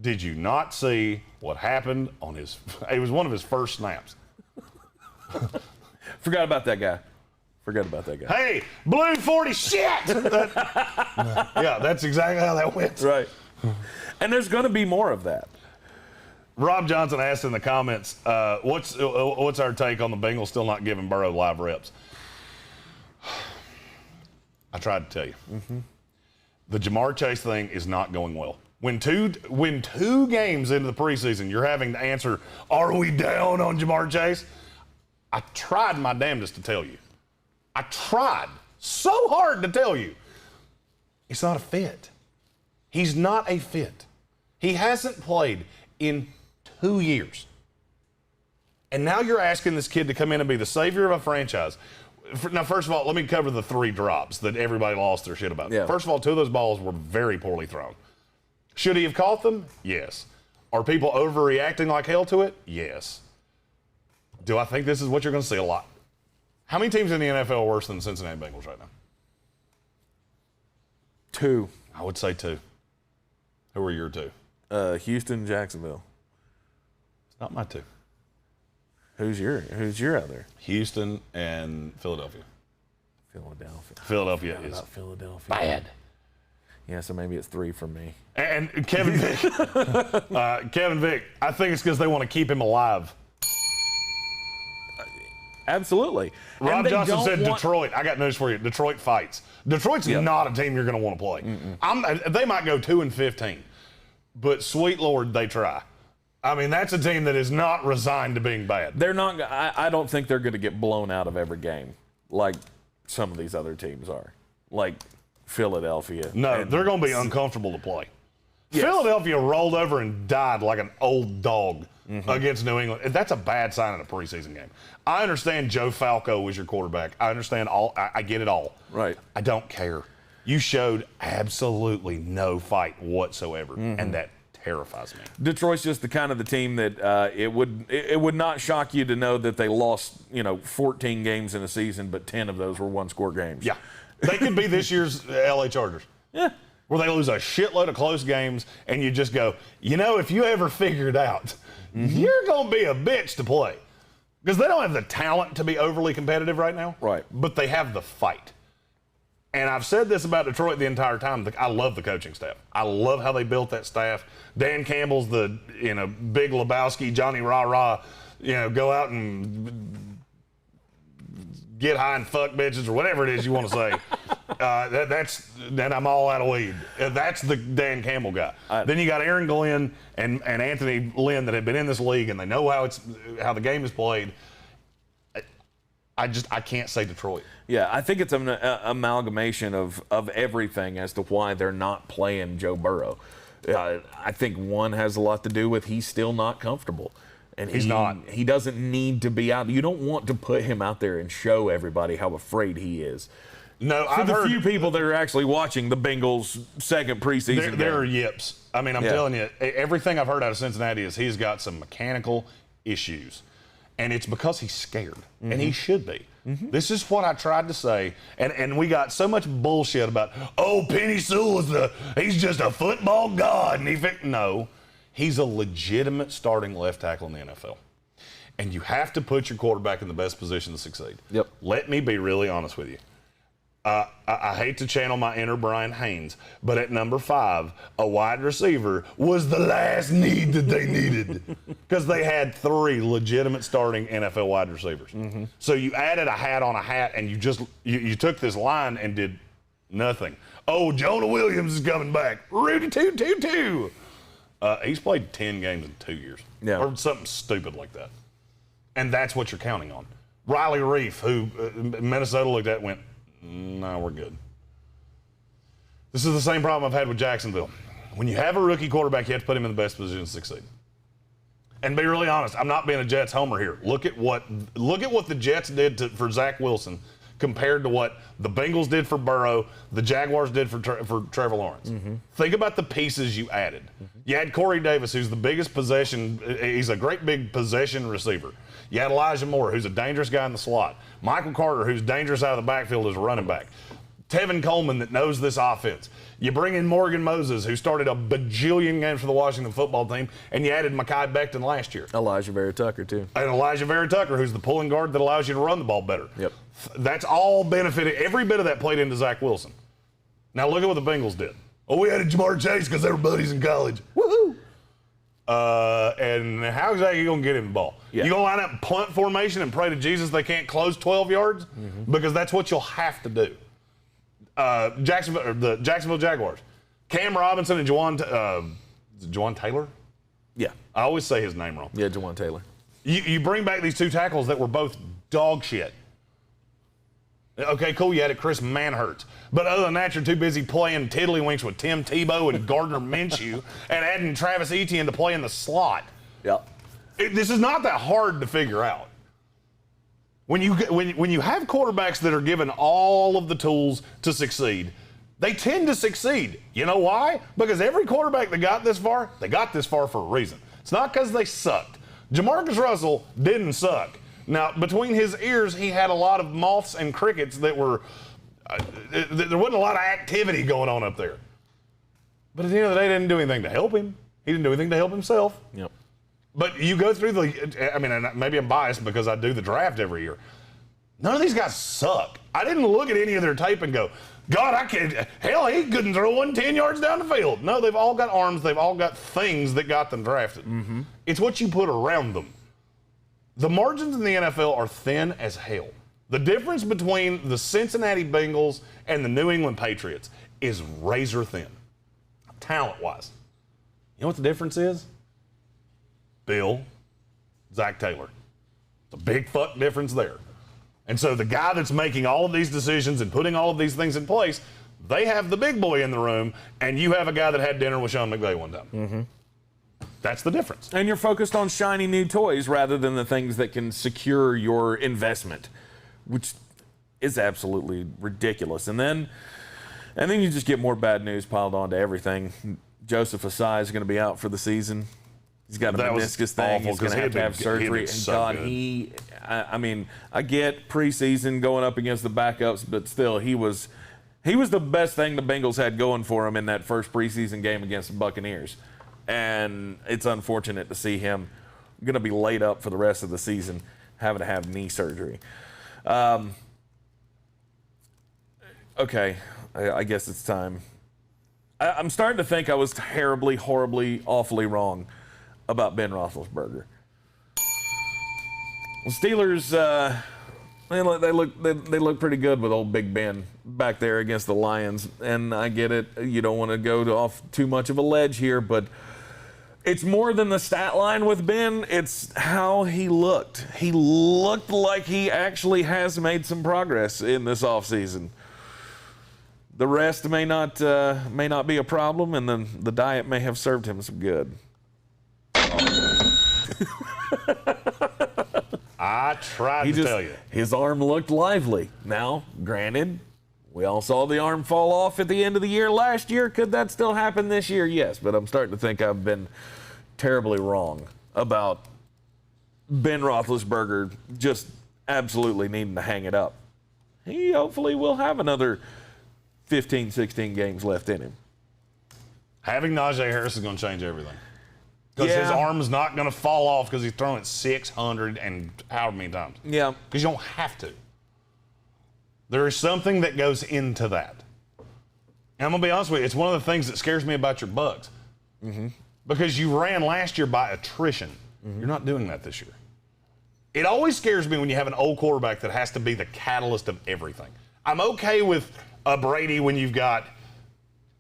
Speaker 4: Did you not see what happened on his? It was one of his first snaps.
Speaker 3: Forgot about that guy.
Speaker 4: Hey, blue 40 shit! Yeah, that's exactly how that went.
Speaker 3: Right. And there's going to be more of that.
Speaker 4: Rob Johnson asked in the comments, what's our take on the Bengals still not giving Burrow live reps? I tried to tell you. Mm-hmm. The Jamar Chase thing is not going well. When two games into the preseason, you're having to answer, are we down on Jamar Chase? I tried my damnedest to tell you. I tried so hard to tell you. It's not a fit. He's not a fit. He hasn't played in 2 years. And now you're asking this kid to come in and be the savior of a franchise. Now, first of all, let me cover the 3 drops that everybody lost their shit about.
Speaker 3: Yeah.
Speaker 4: First of all, 2 of those balls were very poorly thrown. Should he have caught them? Yes. Are people overreacting like hell to it? Yes. Do I think this is what you're going to see a lot? How many teams in the NFL are worse than the Cincinnati Bengals right now?
Speaker 3: 2.
Speaker 4: I would say 2. Who are your 2?
Speaker 3: Houston, Jacksonville.
Speaker 4: It's not my 2.
Speaker 3: Who's your other?
Speaker 4: Houston and Philadelphia. Philadelphia is
Speaker 3: Philadelphia.
Speaker 4: bad.
Speaker 3: Yeah, so maybe it's 3 for me.
Speaker 4: And Kevin Vick. Kevin Vick, I think it's because they want to keep him alive.
Speaker 3: Absolutely.
Speaker 4: Rob Johnson said Detroit. I got news for you. Detroit fights. Detroit's not a team you're going to want to play. They might go 2-15, but sweet Lord, they try. I mean, that's a team that is not resigned to being bad.
Speaker 3: They're not. I don't think they're going to get blown out of every game like some of these other teams are, like Philadelphia.
Speaker 4: No, they're going to be uncomfortable to play.
Speaker 3: Yes.
Speaker 4: Philadelphia rolled over and died like an old dog against New England. That's a bad sign in a preseason game. I understand Joe Falco was your quarterback. I understand I get it all.
Speaker 3: Right.
Speaker 4: I don't care. You showed absolutely no fight whatsoever, and that terrifies me.
Speaker 3: Detroit's just the kind of the team that it would not shock you to know that they lost 14 games in a season, but 10 of those were one-score games.
Speaker 4: Yeah, they could be this year's LA Chargers.
Speaker 3: Yeah.
Speaker 4: Where they lose a shitload of close games, and you just go, if you ever figure it out, you're going to be a bitch to play. Because they don't have the talent to be overly competitive right now.
Speaker 3: Right.
Speaker 4: But they have the fight. And I've said this about Detroit the entire time. I love the coaching staff. I love how they built that staff. Dan Campbell's the, Big Lebowski, Johnny Rah-Rah, go out and get high and fuck bitches or whatever it is you want to say. Then I'm all out of weed. That's the Dan Campbell guy. Then you got Aaron Glenn and Anthony Lynn that have been in this league and they know how the game is played. I can't say Detroit.
Speaker 3: Yeah, I think it's an amalgamation of everything as to why they're not playing Joe Burrow. I think one has a lot to do with he's still not comfortable. And
Speaker 4: he's not.
Speaker 3: He doesn't need to be out. You don't want to put him out there and show everybody how afraid he is.
Speaker 4: No,
Speaker 3: I've heard few people that are actually watching the Bengals' second preseason game.
Speaker 4: There are yips. I mean, I'm telling you, everything I've heard out of Cincinnati is he's got some mechanical issues. And it's because he's scared. And he should be. This is what I tried to say. And we got so much bullshit about, Penny Sewell he's just a football god. And no, he's a legitimate starting left tackle in the NFL. And you have to put your quarterback in the best position to succeed.
Speaker 3: Yep.
Speaker 4: Let me be really honest with you. I hate to channel my inner Brian Haynes, but at number 5, a wide receiver was the last need that they needed because they had 3 legitimate starting NFL wide receivers. So you added a hat on a hat, and you took this line and did nothing. Jonah Williams is coming back. Rudy 222. He's played 10 games in 2 years, or something stupid like that, and that's what you're counting on. Riley Reif, who Minnesota looked at, went, no, we're good. This is the same problem I've had with Jacksonville. When you have a rookie quarterback, you have to put him in the best position to succeed. And be really honest, I'm not being a Jets homer here. Look at what the Jets did for Zach Wilson compared to what the Bengals did for Burrow, the Jaguars did for Trevor Lawrence. Think about the pieces you added. You had Corey Davis, who's the biggest possession. He's a great big possession receiver. You had Elijah Moore, who's a dangerous guy in the slot. Michael Carter, who's dangerous out of the backfield as a running back. Tevin Coleman, that knows this offense. You bring in Morgan Moses, who started a bajillion games for the Washington football team, and you added Mekhi Becton last year.
Speaker 3: Elijah Vera Tucker, too.
Speaker 4: And Elijah Vera Tucker, who's the pulling guard that allows you to run the ball better.
Speaker 3: Yep.
Speaker 4: That's all benefited. Every bit of that played into Zach Wilson. Now look at what the Bengals did. We added Jamar Chase because they were buddies in college. Woohoo! And how exactly are you going to get him the ball? You going to line up in punt formation and pray to Jesus they can't close 12 yards? Because that's what you'll have to do. The Jacksonville Jaguars. Cam Robinson and Jawan Taylor?
Speaker 3: Yeah.
Speaker 4: I always say his name wrong.
Speaker 3: Yeah, Jawan Taylor.
Speaker 4: You bring back these 2 tackles that were both dog shit. Okay, cool, you added Chris Manhertz. But other than that, you're too busy playing tiddlywinks with Tim Tebow and Gardner Minshew and adding Travis Etienne to play in the slot.
Speaker 3: Yep.
Speaker 4: This is not that hard to figure out. When you have quarterbacks that are given all of the tools to succeed, they tend to succeed. You know why? Because every quarterback that got this far, they got this far for a reason. It's not because they sucked. Jamarcus Russell didn't suck. Now, between his ears, he had a lot of moths and crickets that were there wasn't a lot of activity going on up there. But at the end of the day, they didn't do anything to help him. He didn't do anything to help himself.
Speaker 3: Yep.
Speaker 4: But you go through maybe I'm biased because I do the draft every year. None of these guys suck. I didn't look at any of their tape and go, God, he couldn't throw one 10 yards down the field. No, they've all got arms. They've all got things that got them drafted. It's what you put around them. The margins in the NFL are thin as hell. The difference between the Cincinnati Bengals and the New England Patriots is razor thin, talent-wise. You know what the difference is? Bill, Zach Taylor. It's a big fuck difference there. And so the guy that's making all of these decisions and putting all of these things in place, They have the big boy in the room, and you have a guy that had dinner with Sean McVay one time. Mm-hmm. That's the difference.
Speaker 3: And you're focused on shiny new toys rather than the things that can secure your investment, which is absolutely ridiculous. And then you just get more bad news piled onto everything. Joseph Asai is going to be out for the season. He's got a meniscus thing. He's going to have surgery. And God, I mean, I get preseason going up against the backups, but still, he was the best thing the Bengals had going for him in that first preseason game against the Buccaneers. And it's unfortunate to see him going to be laid up for the rest of the season, having to have knee surgery. Okay, I guess it's time. I'm starting to think I was terribly, horribly, awfully wrong about Ben Roethlisberger. The Steelers, they look pretty good with old Big Ben back there against the Lions, and I get it. You don't want to go off too much of a ledge here, but it's more than the stat line with Ben. It's how he looked. He looked like he actually has made some progress in this offseason. The rest may not be a problem, and then the diet may have served him some good.
Speaker 4: I tried to tell you.
Speaker 3: His arm looked lively. Now, granted, we all saw the arm fall off at the end of the year last year. Could that still happen this year? Yes, but I'm starting to think I've been terribly wrong about Ben Roethlisberger just absolutely needing to hang it up. He hopefully will have another 15, 16 games left in him.
Speaker 4: Having Najee Harris is going to change everything. Because his arm's not going to fall off because he's throwing it 600 and however many times.
Speaker 3: Yeah.
Speaker 4: Because you don't have to. There is something that goes into that. And I'm going to be honest with you, it's one of the things that scares me about your Bucs. Mm-hmm. Because you ran last year by attrition. Mm-hmm. You're not doing that this year. It always scares me when you have an old quarterback that has to be the catalyst of everything. I'm okay with a Brady when you've got,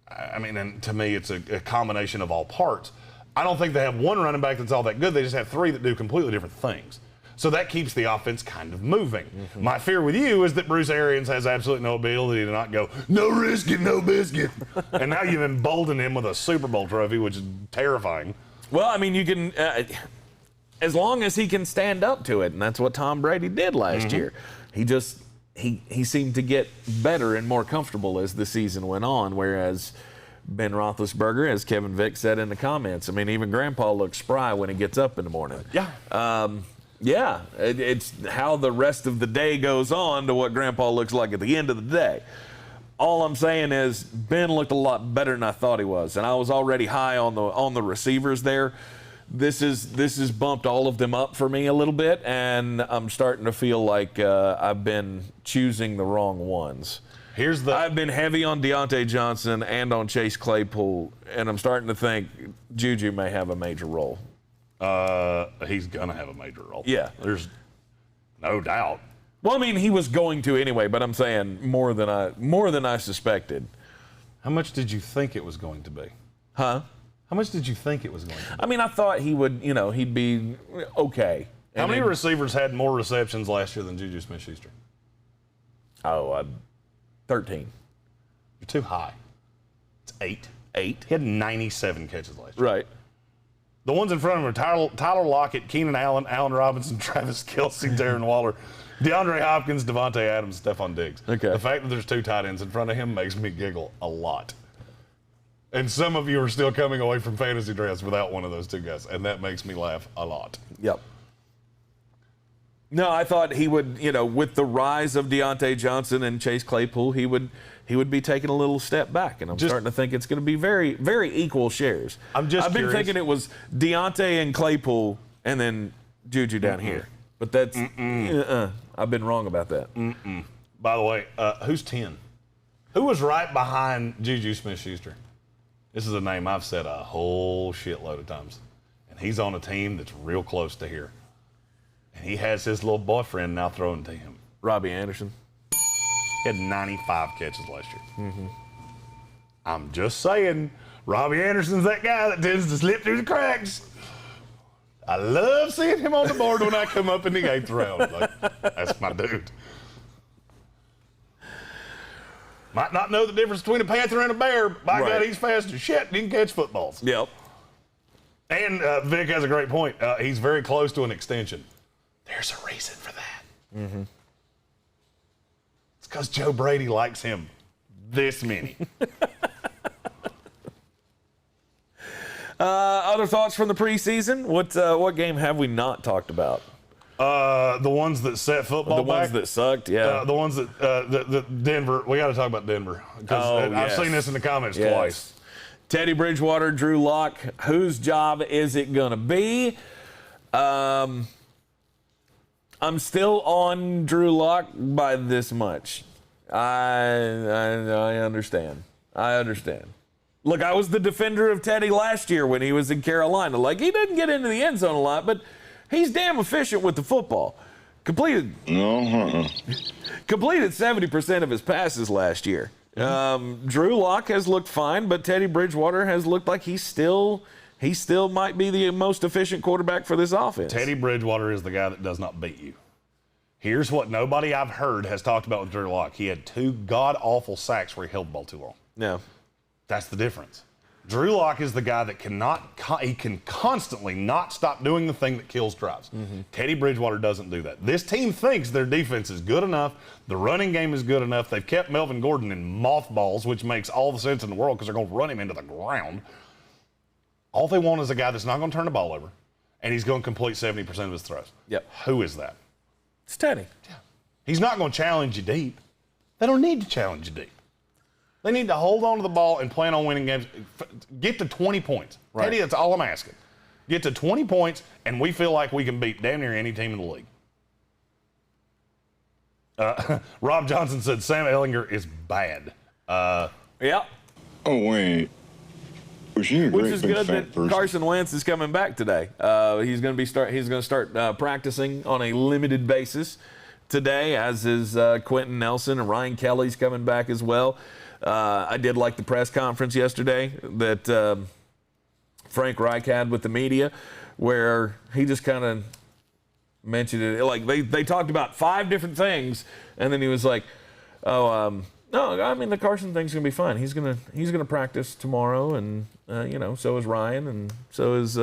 Speaker 4: I mean, and to me, it's a combination of all parts. I don't think they have one running back that's all that good. They just have three that do completely different things. So that keeps the offense kind of moving. Mm-hmm. My fear with you is that Bruce Arians has absolutely no ability to not go, no risking, no biscuit. And now you've emboldened him with a Super Bowl trophy, which is terrifying.
Speaker 3: Well, I mean, you can, as long as he can stand up to it, and that's what Tom Brady did last year. He seemed to get better and more comfortable as the season went on, whereas Ben Roethlisberger, as Kevin Vick said in the comments, I mean, even Grandpa looks spry when he gets up in the morning.
Speaker 4: Yeah.
Speaker 3: It's how the rest of the day goes on to what Grandpa looks like at the end of the day. All I'm saying is Ben looked a lot better than I thought he was, and I was already high on the receivers there. This has bumped all of them up for me a little bit, and I'm starting to feel like I've been choosing the wrong ones. I've been heavy on Deontay Johnson and on Chase Claypool, and I'm starting to think Juju may have a major role.
Speaker 4: He's going to have a major role.
Speaker 3: Yeah.
Speaker 4: There's no doubt.
Speaker 3: Well, I mean, he was going to anyway, but I'm saying more than I suspected.
Speaker 4: How much did you think it was going to be?
Speaker 3: Huh?
Speaker 4: How much did you think it was going to be?
Speaker 3: I mean, I thought he would, he'd be okay.
Speaker 4: How many receivers had more receptions last year than Juju Smith-Schuster?
Speaker 3: 13.
Speaker 4: You're too high. It's 8.
Speaker 3: 8.
Speaker 4: He had 97 catches last year.
Speaker 3: Right.
Speaker 4: The ones in front of him are Tyler Lockett, Keenan Allen, Allen Robinson, Travis Kelce, Darren Waller, DeAndre Hopkins, Devontae Adams, Stephon Diggs.
Speaker 3: Okay.
Speaker 4: The fact that there's 2 tight ends in front of him makes me giggle a lot. And some of you are still coming away from fantasy drafts without one of those 2 guys, and that makes me laugh a lot.
Speaker 3: Yep. No, I thought he would, with the rise of Deontay Johnson and Chase Claypool, he would be taking a little step back, and I'm starting to think it's going to be very, very equal shares. I've been thinking it was Deontay and Claypool, and then Juju down here, but that's I've been wrong about that.
Speaker 4: By the way, who's 10? Who was right behind Juju Smith-Schuster? This is a name I've said a whole shitload of times, and he's on a team that's real close to here. And he has his little boyfriend now throwing to him.
Speaker 3: Robbie Anderson.
Speaker 4: He had 95 catches last year. I'm just saying, Robbie Anderson's that guy that tends to slip through the cracks. I love seeing him on the board when I come up in the 8th round. Like, that's my dude. Might not know the difference between a panther and a bear. By
Speaker 3: Right.
Speaker 4: God, he's fast as shit and he can catch footballs.
Speaker 3: Yep.
Speaker 4: And Vic has a great point. He's very close to an extension. There's a reason for that. Mm-hmm. It's because Joe Brady likes him this many.
Speaker 3: Other thoughts from the preseason? What game have we not talked about?
Speaker 4: The ones that set football
Speaker 3: The ones
Speaker 4: back.
Speaker 3: that sucked, yeah.
Speaker 4: The ones that the Denver. We got to talk about Denver because I've seen this in the comments twice.
Speaker 3: Teddy Bridgewater, Drew Lock. Whose job is it going to be? I'm still on Drew Lock by this much. I understand. I understand. Look, I was the defender of Teddy last year when he was in Carolina. Like, he didn't get into the end zone a lot, but he's damn efficient with the football. Completed 70% of his passes last year. Drew Lock has looked fine, but Teddy Bridgewater has looked like he still might be the most efficient quarterback for this offense.
Speaker 4: Teddy Bridgewater is the guy that does not beat you. Here's what nobody I've heard has talked about with Drew Lock. He had 2 god-awful sacks where he held the ball too long.
Speaker 3: Yeah.
Speaker 4: That's the difference. Drew Lock is the guy that he can constantly not stop doing the thing that kills drives. Mm-hmm. Teddy Bridgewater doesn't do that. This team thinks their defense is good enough. The running game is good enough. They've kept Melvin Gordon in mothballs, which makes all the sense in the world because they're going to run him into the ground. All they want is a guy that's not going to turn the ball over, and he's going to complete 70% of his throws.
Speaker 3: Yep.
Speaker 4: Who is that?
Speaker 3: It's Teddy.
Speaker 4: Yeah. He's not going to challenge you deep. They don't need to challenge you deep. They need to hold on to the ball and plan on winning games. Get to 20 points. Right. Teddy, that's all I'm asking. Get to 20 points, and we feel like we can beat damn near any team in the league. Rob Johnson said Sam Ehlinger is bad.
Speaker 3: Yeah.
Speaker 5: Oh, wait. Was she a
Speaker 3: Which
Speaker 5: great
Speaker 3: is
Speaker 5: big
Speaker 3: good
Speaker 5: fat
Speaker 3: that
Speaker 5: person?
Speaker 3: Carson Wentz is coming back today. He's going to start practicing on a limited basis today, as is Quentin Nelson, and Ryan Kelly's coming back as well. I did like the press conference yesterday that Frank Reich had with the media, where he just kind of mentioned it. Like they talked about 5 different things, and then he was like, no, I mean, the Carson thing's gonna be fine. He's gonna practice tomorrow, and so is Ryan, and so is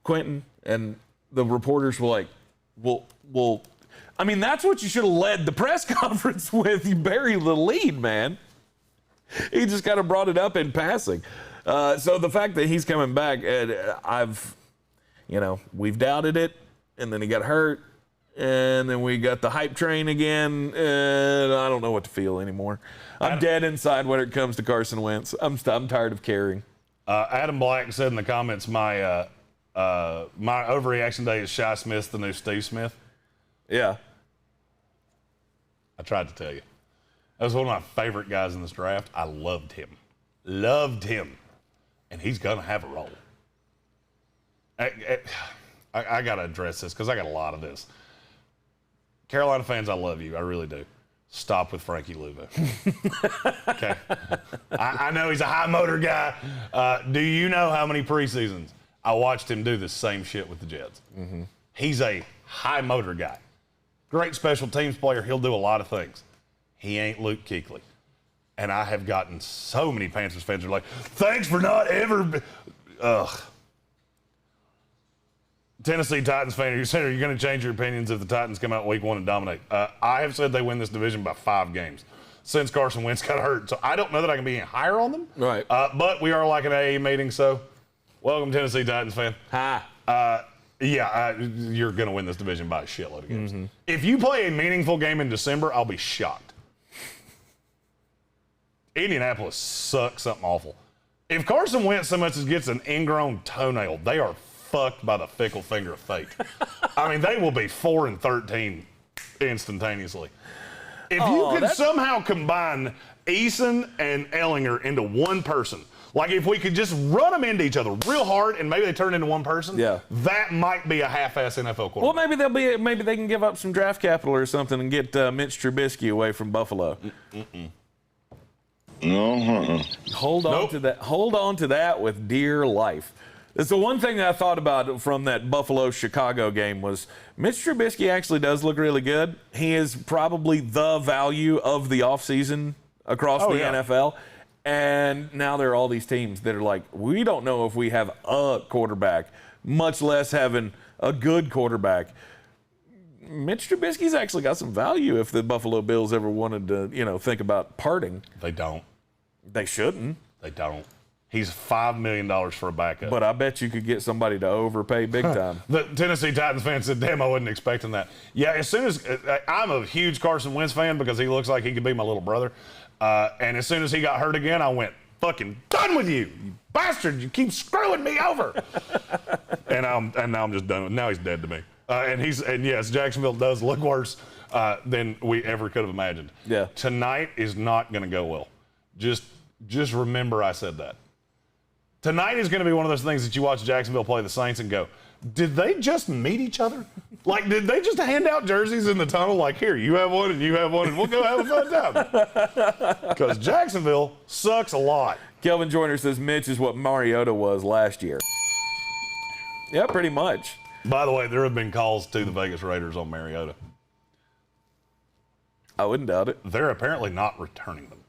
Speaker 3: Quentin. And the reporters were like, well, I mean, that's what you should have led the press conference with. You bury the lead, man. He just kind of brought it up in passing. So the fact that he's coming back, we've doubted it, and then he got hurt. And then we got the hype train again, and I don't know what to feel anymore. I'm dead inside when it comes to Carson Wentz. I'm tired of caring.
Speaker 4: Adam Black said in the comments, my overreaction day is Shi Smith, the new Steve Smith.
Speaker 3: Yeah.
Speaker 4: I tried to tell you. That was one of my favorite guys in this draft. I loved him. Loved him. And he's going to have a role. I got to address this because I got a lot of this. Carolina fans, I love you. I really do. Stop with Frankie Louvu. Okay. I know he's a high motor guy. Do you know how many preseasons I watched him do the same shit with the Jets? Mm-hmm. He's a high motor guy. Great special teams player. He'll do a lot of things. He ain't Luke Kuechly. And I have gotten so many Panthers fans who are like, thanks for not ever. Ugh. Tennessee Titans fan, you said, are you going to change your opinions if the Titans come out week 1 and dominate? I have said they win this division by 5 games since Carson Wentz got hurt. So I don't know that I can be any higher on them.
Speaker 3: Right.
Speaker 4: But we are like an AA meeting, so welcome, Tennessee Titans fan.
Speaker 3: Hi.
Speaker 4: You're going to win this division by a shitload of games. Mm-hmm. If you play a meaningful game in December, I'll be shocked. Indianapolis sucks something awful. If Carson Wentz so much as gets an ingrown toenail, they are fucked by the fickle finger of fate. I mean, they will be 4-13 instantaneously. If you could somehow combine Eason and Ehlinger into one person, like if we could just run them into each other real hard and maybe they turn into one person, that might be a half-ass NFL quarterback.
Speaker 3: Well, maybe they can give up some draft capital or something and get Mitch Trubisky away from Buffalo.
Speaker 5: No,
Speaker 3: Hold on to that with dear life. It's the one thing that I thought about from that Buffalo-Chicago game was Mitch Trubisky actually does look really good. He is probably the value of the offseason across the NFL. And now there are all these teams that are like, we don't know if we have a quarterback, much less having a good quarterback. Mitch Trubisky's actually got some value if the Buffalo Bills ever wanted to, think about parting.
Speaker 4: They don't.
Speaker 3: They shouldn't.
Speaker 4: They don't. He's $5 million for a backup.
Speaker 3: But I bet you could get somebody to overpay big time.
Speaker 4: The Tennessee Titans fan said, damn, I wasn't expecting that. Yeah, as soon as I'm a huge Carson Wentz fan because he looks like he could be my little brother. And as soon as he got hurt again, I went, fucking done with you bastard. You keep screwing me over. and now I'm just done with him. Now he's dead to me. And yes, Jacksonville does look worse than we ever could have imagined.
Speaker 3: Yeah.
Speaker 4: Tonight is not going to go well. Just remember I said that. Tonight is going to be one of those things that you watch Jacksonville play the Saints and go, did they just meet each other? Like, did they just hand out jerseys in the tunnel? Like, here, you have one and you have one, and we'll go have a fun time. Because Jacksonville sucks a lot.
Speaker 3: Kelvin Joyner says Mitch is what Mariota was last year. Yeah, pretty much.
Speaker 4: By the way, there have been calls to the Vegas Raiders on Mariota.
Speaker 3: I wouldn't doubt it.
Speaker 4: They're apparently not returning them.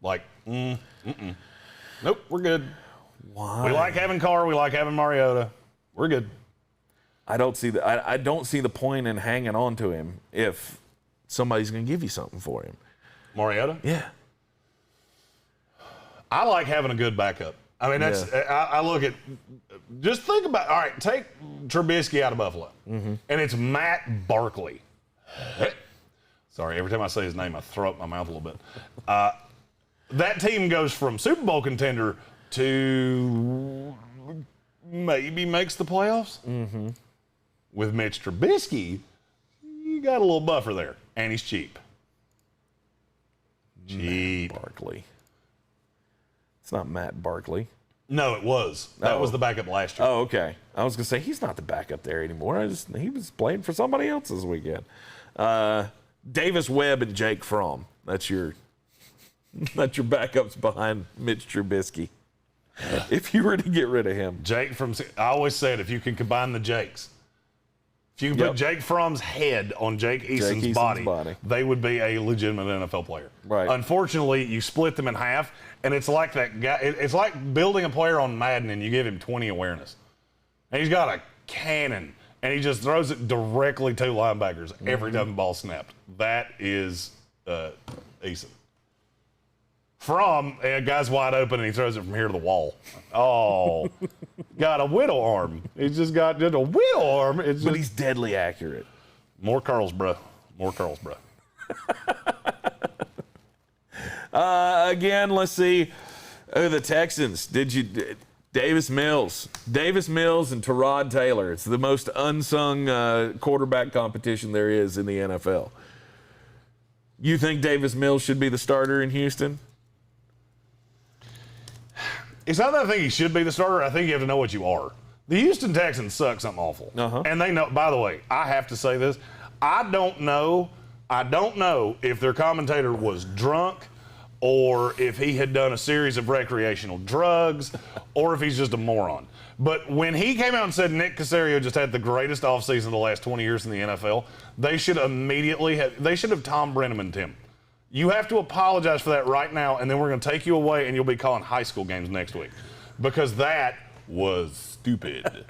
Speaker 4: Like, nope, we're good.
Speaker 3: Why?
Speaker 4: We like having Carr. We like having Mariota. We're good.
Speaker 3: I don't see the point in hanging on to him if somebody's going to give you something for him.
Speaker 4: Mariota?
Speaker 3: Yeah.
Speaker 4: I like having a good backup. I mean, I look at, just think about, all right, take Trubisky out of Buffalo, and it's Matt Barkley. Sorry, every time I say his name, I throw up my mouth a little bit. That team goes from Super Bowl contender to maybe makes the playoffs. Mm-hmm. With Mitch Trubisky, you got a little buffer there, and he's cheap. Cheap.
Speaker 3: Barkley. It's not Matt Barkley.
Speaker 4: No, it was. That was the backup last year.
Speaker 3: Oh, okay. I was going to say, he's not the backup there anymore. He was playing for somebody else this weekend. Davis Webb and Jake Fromm. That's your backups behind Mitch Trubisky. If you were to get rid of him.
Speaker 4: I always said, if you can combine the Jakes, if you can put Jake Fromm's head on Jake Eason's body, they would be a legitimate NFL player.
Speaker 3: Right.
Speaker 4: Unfortunately, you split them in half, and it's like that guy. It's like building a player on Madden, and you give him 20 awareness. And he's got a cannon, and he just throws it directly to linebackers every time the ball snapped. That is Eason. Fromm, a guy's wide open, and he throws it from here to the wall. Oh, got a whittle arm. He's just got a whittle arm.
Speaker 3: But he's deadly accurate.
Speaker 4: More Carlsboro. More Carlsboro.
Speaker 3: Again, let's see. The Texans. Davis Mills and Tyrod Taylor. It's the most unsung quarterback competition there is in the NFL. You think Davis Mills should be the starter in Houston?
Speaker 4: It's not that I think he should be the starter. I think you have to know what you are. The Houston Texans suck something awful. And they know, by the way, I have to say this. I don't know if their commentator was drunk or if he had done a series of recreational drugs or if he's just a moron. But when he came out and said Nick Caserio just had the greatest offseason of the last 20 years in the NFL, they should have Tom Brenneman'd him. You have to apologize for that right now, and then we're going to take you away, and you'll be calling high school games next week. Because that was stupid.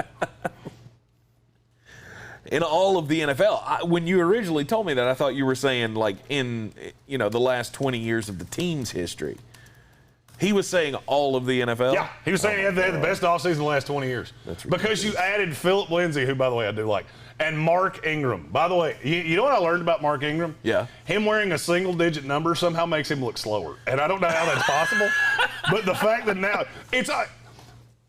Speaker 3: In all of the NFL, when you originally told me that, I thought you were saying, like, in the last 20 years of the team's history. He was saying all of the NFL?
Speaker 4: Yeah, he was saying he had the best offseason in the last 20 years.
Speaker 3: That's
Speaker 4: because you added Philip Lindsay, who, by the way, I do like, and Mark Ingram. By the way, you know what I learned about Mark Ingram?
Speaker 3: Yeah.
Speaker 4: Him wearing a single-digit number somehow makes him look slower. And I don't know how that's possible, but the fact that now it's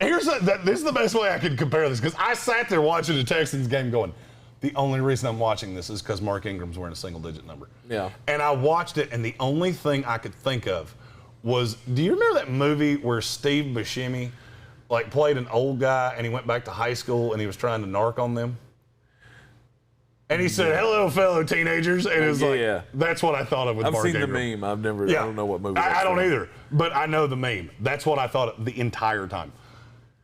Speaker 4: this is the best way I could compare this, because I sat there watching the Texans game going, the only reason I'm watching this is because Mark Ingram's wearing a single-digit number.
Speaker 3: Yeah.
Speaker 4: And I watched it, and the only thing I could think of was, do you remember that movie where Steve Buscemi played an old guy and he went back to high school and he was trying to narc on them? And he said, hello, fellow teenagers. And it's that's what I thought of with Mark Ingram.
Speaker 3: I've seen the meme. I don't know what movie
Speaker 4: I don't either, but I know the meme. That's what I thought of the entire time.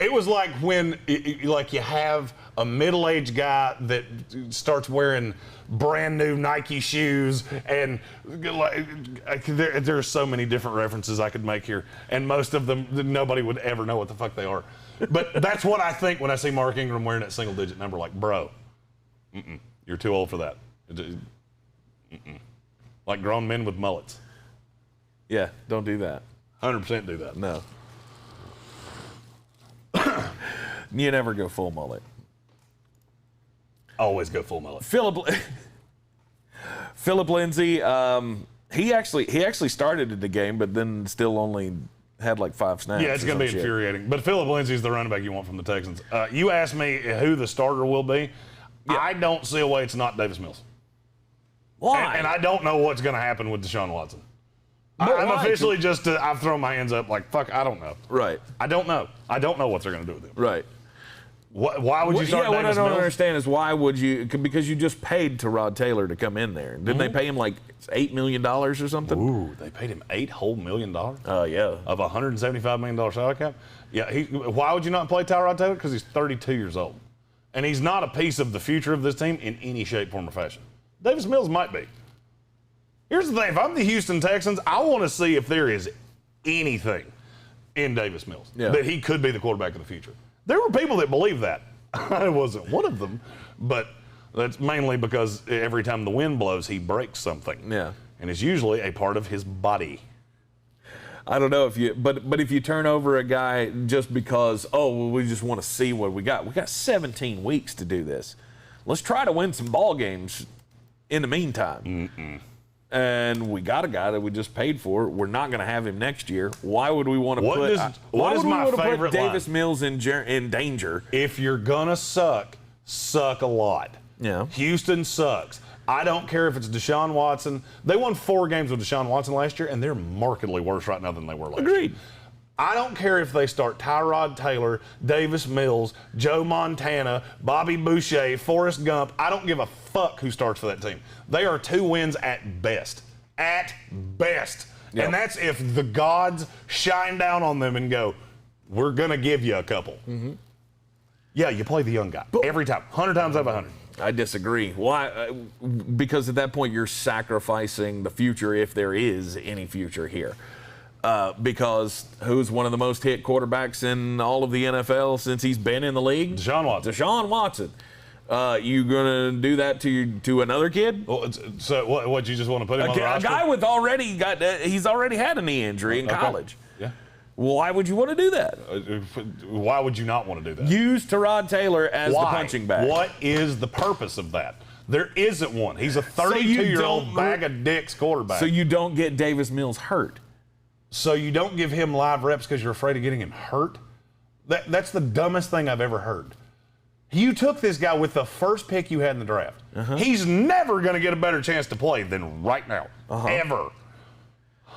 Speaker 4: It was like when like you have a middle-aged guy that starts wearing brand new Nike shoes, and there's so many different references I could make here, and most of them nobody would ever know what the fuck they are. But that's what I think when I see Mark Ingram wearing that single-digit number. Like, bro, you're too old for that. Like grown men with mullets.
Speaker 3: Yeah, don't do that.
Speaker 4: 100% do that.
Speaker 3: No. You never go full mullet.
Speaker 4: Always go full mullet.
Speaker 3: Philip Lindsay, he actually started in the game, but then still only had like 5 snaps.
Speaker 4: Yeah, it's going to be infuriating. But Philip Lindsay's the running back you want from the Texans. You asked me who the starter will be. Yeah. I don't see a way it's not Davis Mills.
Speaker 3: Why?
Speaker 4: And I don't know what's going to happen with Deshaun Watson. I'm officially I've thrown my hands up like, fuck, I don't know.
Speaker 3: Right.
Speaker 4: I don't know. I don't know what they're going to do with him.
Speaker 3: Right.
Speaker 4: Why would you start Davis Mills?
Speaker 3: What I don't understand is why would you, because you just paid Tyrod Taylor to come in there. Didn't they pay him like $8 million or something?
Speaker 4: Ooh, they paid him $8 whole million?
Speaker 3: Yeah.
Speaker 4: Of a $175 million salary cap? Yeah, why would you not play Tyrod Taylor? Because he's 32 years old. And he's not a piece of the future of this team in any shape, form, or fashion. Davis Mills might be. Here's the thing. If I'm the Houston Texans, I want to see if there is anything in Davis Mills that he could be the quarterback of the future. There were people that believed that. I wasn't one of them, but that's mainly because every time the wind blows, he breaks something.
Speaker 3: Yeah.
Speaker 4: And it's usually a part of his body.
Speaker 3: I don't know if you, but if you turn over a guy just because, we just want to see what we got. We got 17 weeks to do this. Let's try to win some ball games in the meantime. And we got a guy that we just paid for. We're not going to have him next year. Why would we want to put Davis Mills in danger?
Speaker 4: If you're going to suck a lot.
Speaker 3: Yeah.
Speaker 4: Houston sucks. I don't care if it's Deshaun Watson. They won 4 games with Deshaun Watson last year, and they're markedly worse right now than they were last year.
Speaker 3: Agreed.
Speaker 4: I don't care if they start Tyrod Taylor, Davis Mills, Joe Montana, Bobby Boucher, Forrest Gump. I don't give a fuck who starts for that team. They are 2 wins at best. At best. Yep. And that's if the gods shine down on them and go, we're going to give you a couple. Yeah, you play the young guy. Every time. 100 times out of 100.
Speaker 3: I disagree. Why? Because at that point, you're sacrificing the future if there is any future here. Because who's one of the most hit quarterbacks in all of the NFL since he's been in the league?
Speaker 4: Deshaun Watson.
Speaker 3: Deshaun Watson. You gonna do that to another kid?
Speaker 4: Well, so what? You just want to put him on the roster?
Speaker 3: A guy with he's already had a knee injury in college.
Speaker 4: Yeah.
Speaker 3: Why would you want to do that?
Speaker 4: Why would you not want to do that?
Speaker 3: Use Tyrod Taylor as the punching bag.
Speaker 4: What is the purpose of that? There isn't one. He's a 32-year-old bag of dicks quarterback.
Speaker 3: So you don't get Davis Mills hurt.
Speaker 4: So you don't give him live reps because you're afraid of getting him hurt? That's the dumbest thing I've ever heard. You took this guy with the first pick you had in the draft. He's never going to get a better chance to play than right now. Ever.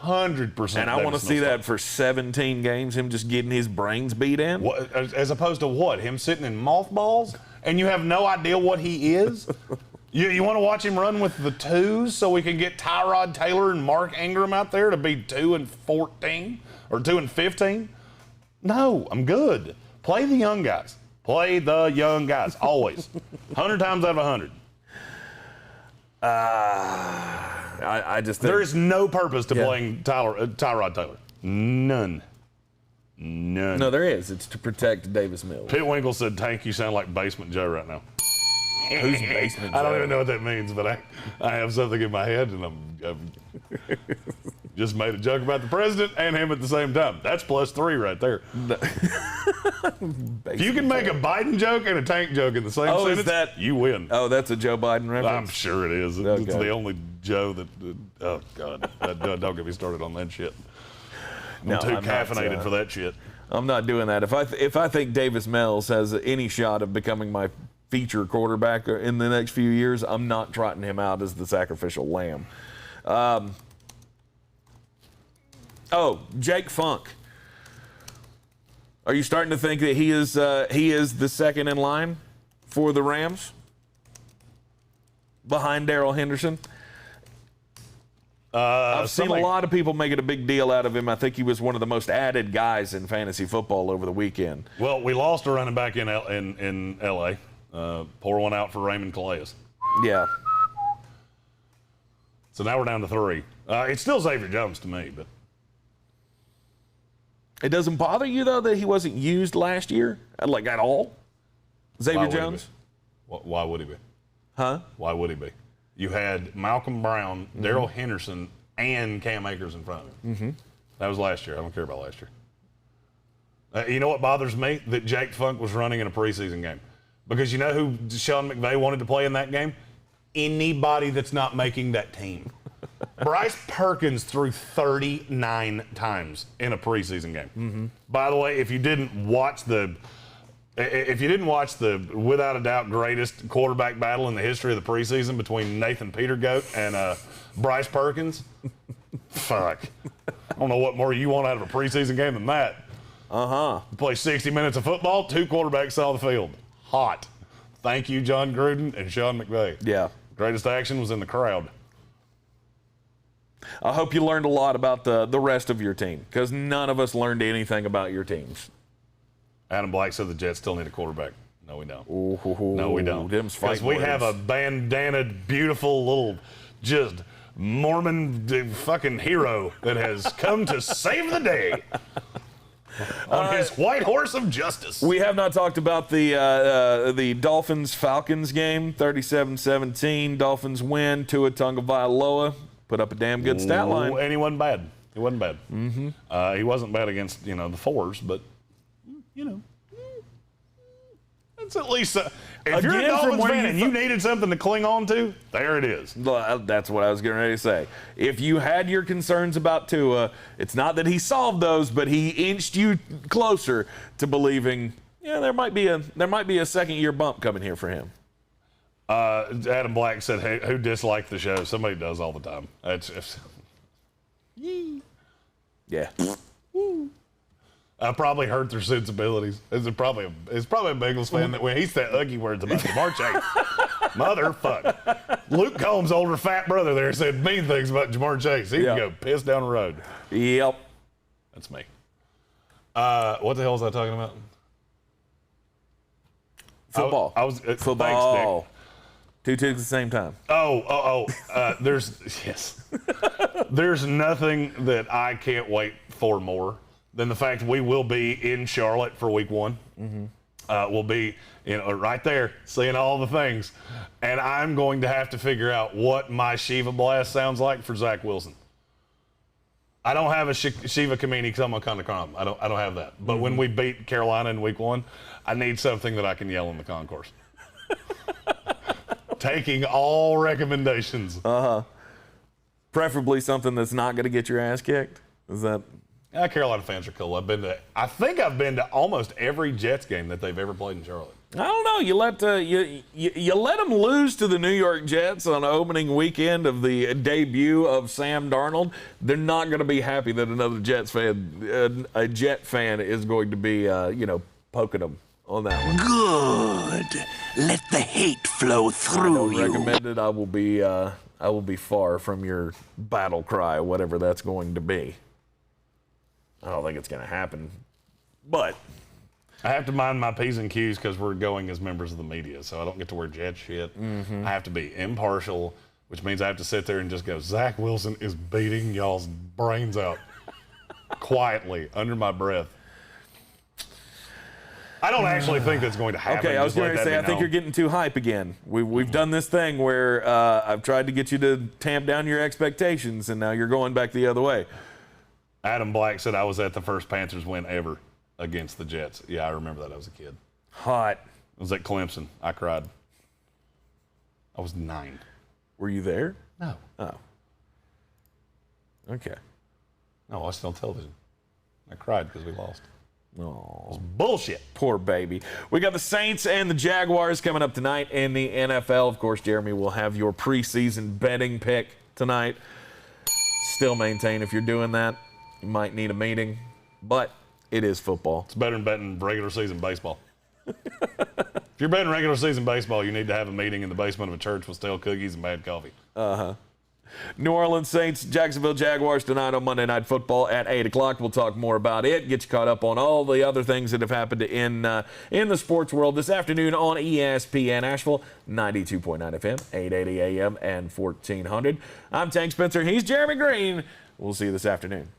Speaker 4: 100%.
Speaker 3: And I want to see that for 17 games, him just getting his brains beat in.
Speaker 4: What, as opposed to what? Him sitting in mothballs? And you have no idea what he is? You want to watch him run with the 2s so we can get Tyrod Taylor and Mark Ingram out there to be 2-14 or 2-15? No, I'm good. Play the young guys. Play the young guys, always. 100 times out of 100.
Speaker 3: I just think
Speaker 4: there is no purpose to playing Tyrod Taylor. None.
Speaker 3: No, there is. It's to protect Davis Mills.
Speaker 4: Pete Winkle said, "Tank, you sound like Basement Joe right now."
Speaker 3: Who's Basement Joe?
Speaker 4: I don't even know what that means, but I have something in my head, and I'm just made a joke about the president and him at the same time. That's +3 right there. If you can make a Biden joke and a Tank joke in the same sentence, you win.
Speaker 3: Oh, that's a Joe Biden reference?
Speaker 4: I'm sure it is.
Speaker 3: Okay.
Speaker 4: It's the only Joe that, oh, God. Don't get me started on that shit. I'm too caffeinated for that shit.
Speaker 3: I'm not doing that. If I think Davis Mills has any shot of becoming my feature quarterback in the next few years, I'm not trotting him out as the sacrificial lamb. Jake Funk. Are you starting to think that he is the second in line for the Rams behind Darrell Henderson? I've seen a lot of people making a big deal out of him. I think he was one of the most added guys in fantasy football over the weekend.
Speaker 4: Well, we lost a running back in L.A. Pour one out for Raymond Calais.
Speaker 3: Yeah.
Speaker 4: So now we're down to 3. It's still Xavier Jones to me, but
Speaker 3: it doesn't bother you, though, that he wasn't used last year, like at all? Xavier Jones?
Speaker 4: Why would he be?
Speaker 3: Huh?
Speaker 4: Why would he be? You had Malcolm Brown, Darrell Henderson, and Cam Akers in front of him. Mm-hmm. That was last year. I don't care about last year. You know what bothers me? That Jake Funk was running in a preseason game. Because you know who Sean McVay wanted to play in that game? Anybody that's not making that team. Bryce Perkins threw 39 times in a preseason game. Mm-hmm. By the way, if you didn't watch the without a doubt greatest quarterback battle in the history of the preseason between Nathan Petergoat and Bryce Perkins, fuck. I don't know what more you want out of a preseason game than that. You play 60 minutes of football, 2 quarterbacks saw the field. Hot. Thank you, John Gruden and Sean McVay.
Speaker 3: Yeah.
Speaker 4: Greatest action was in the crowd.
Speaker 3: I hope you learned a lot about the rest of your team, because none of us learned anything about your teams.
Speaker 4: Adam Black said the Jets still need a quarterback. No, we don't.
Speaker 3: Ooh,
Speaker 4: no, we don't.
Speaker 3: Because
Speaker 4: we have a bandanaed, beautiful little, just Mormon fucking hero that has come to save the day on his white horse of justice.
Speaker 3: We have not talked about the Dolphins-Falcons game, 37-17. Dolphins win. Tua Tagovailoa put up a damn good stat line.
Speaker 4: And he wasn't bad. He wasn't bad. Mm-hmm. He wasn't bad against, the fours, but, it's at least if you're a Dolphins fan and you needed something to cling on to, there it is.
Speaker 3: That's what I was getting ready to say. If you had your concerns about Tua, it's not that he solved those, but he inched you closer to believing, there might be a second-year bump coming here for him.
Speaker 4: Adam Black said, "Hey, who disliked the show?" Somebody does all the time.
Speaker 3: Yeah.
Speaker 4: I probably hurt their sensibilities. It's probably a Bengals fan that when he said ugly words about Jamar Chase. Motherfucker. Luke Combs' older fat brother there said mean things about Jamar Chase. He can go piss down the road.
Speaker 3: Yep.
Speaker 4: That's me. What the hell was I talking about?
Speaker 3: Football.
Speaker 4: Football.
Speaker 3: Thanks, Dick. 2 ticks at the same time.
Speaker 4: There's nothing that I can't wait for more than the fact we will be in Charlotte for week 1. Mm-hmm. We'll be right there seeing all the things. And I'm going to have to figure out what my Shiva blast sounds like for Zach Wilson. I don't have a Shiva Kamini because I'm on Conacom. I don't have that. But when we beat Carolina in week 1, I need something that I can yell in the concourse. Taking all recommendations.
Speaker 3: Preferably something that's not going to get your ass kicked. Is that?
Speaker 4: Carolina fans are cool. I think I've been to almost every Jets game that they've ever played in Charlotte.
Speaker 3: I don't know. You let them lose to the New York Jets on opening weekend of the debut of Sam Darnold. They're not going to be happy that another Jets fan, a Jet fan, is going to be, poking them on that one.
Speaker 6: Good. Let the hate flow through you.
Speaker 3: Recommended. I will be far from your battle cry, whatever that's going to be. I don't think it's going to happen, but
Speaker 4: I have to mind my P's and Q's because we're going as members of the media, so I don't get to wear Jet shit. Mm-hmm. I have to be impartial, which means I have to sit there and just go, Zach Wilson is beating y'all's brains out quietly under my breath. I don't actually think that's going to happen.
Speaker 3: Okay, I was going to say, I think you're getting too hype again. We've done this thing where I've tried to get you to tamp down your expectations, and now you're going back the other way.
Speaker 4: Adam Black said I was at the first Panthers win ever against the Jets. Yeah, I remember that. I was a kid.
Speaker 3: Hot.
Speaker 4: I was at Clemson. I cried. I was 9.
Speaker 3: Were you there?
Speaker 4: No.
Speaker 3: Oh. Okay.
Speaker 4: No, I watched it on television. I cried because we lost.
Speaker 3: Oh,
Speaker 4: it was bullshit.
Speaker 3: Poor baby. We got the Saints and the Jaguars coming up tonight in the NFL. Of course, Jeremy will have your preseason betting pick tonight. Still maintain if you're doing that, you might need a meeting, but it is football.
Speaker 4: It's better than betting regular season baseball. If you're betting regular season baseball, you need to have a meeting in the basement of a church with stale cookies and bad coffee.
Speaker 3: New Orleans Saints, Jacksonville Jaguars tonight on Monday Night Football at 8 o'clock. We'll talk more about it, get you caught up on all the other things that have happened in the sports world this afternoon on ESPN Asheville, 92.9 FM, 880 AM, and 1400. I'm Tank Spencer. He's Jeremy Greene. We'll see you this afternoon.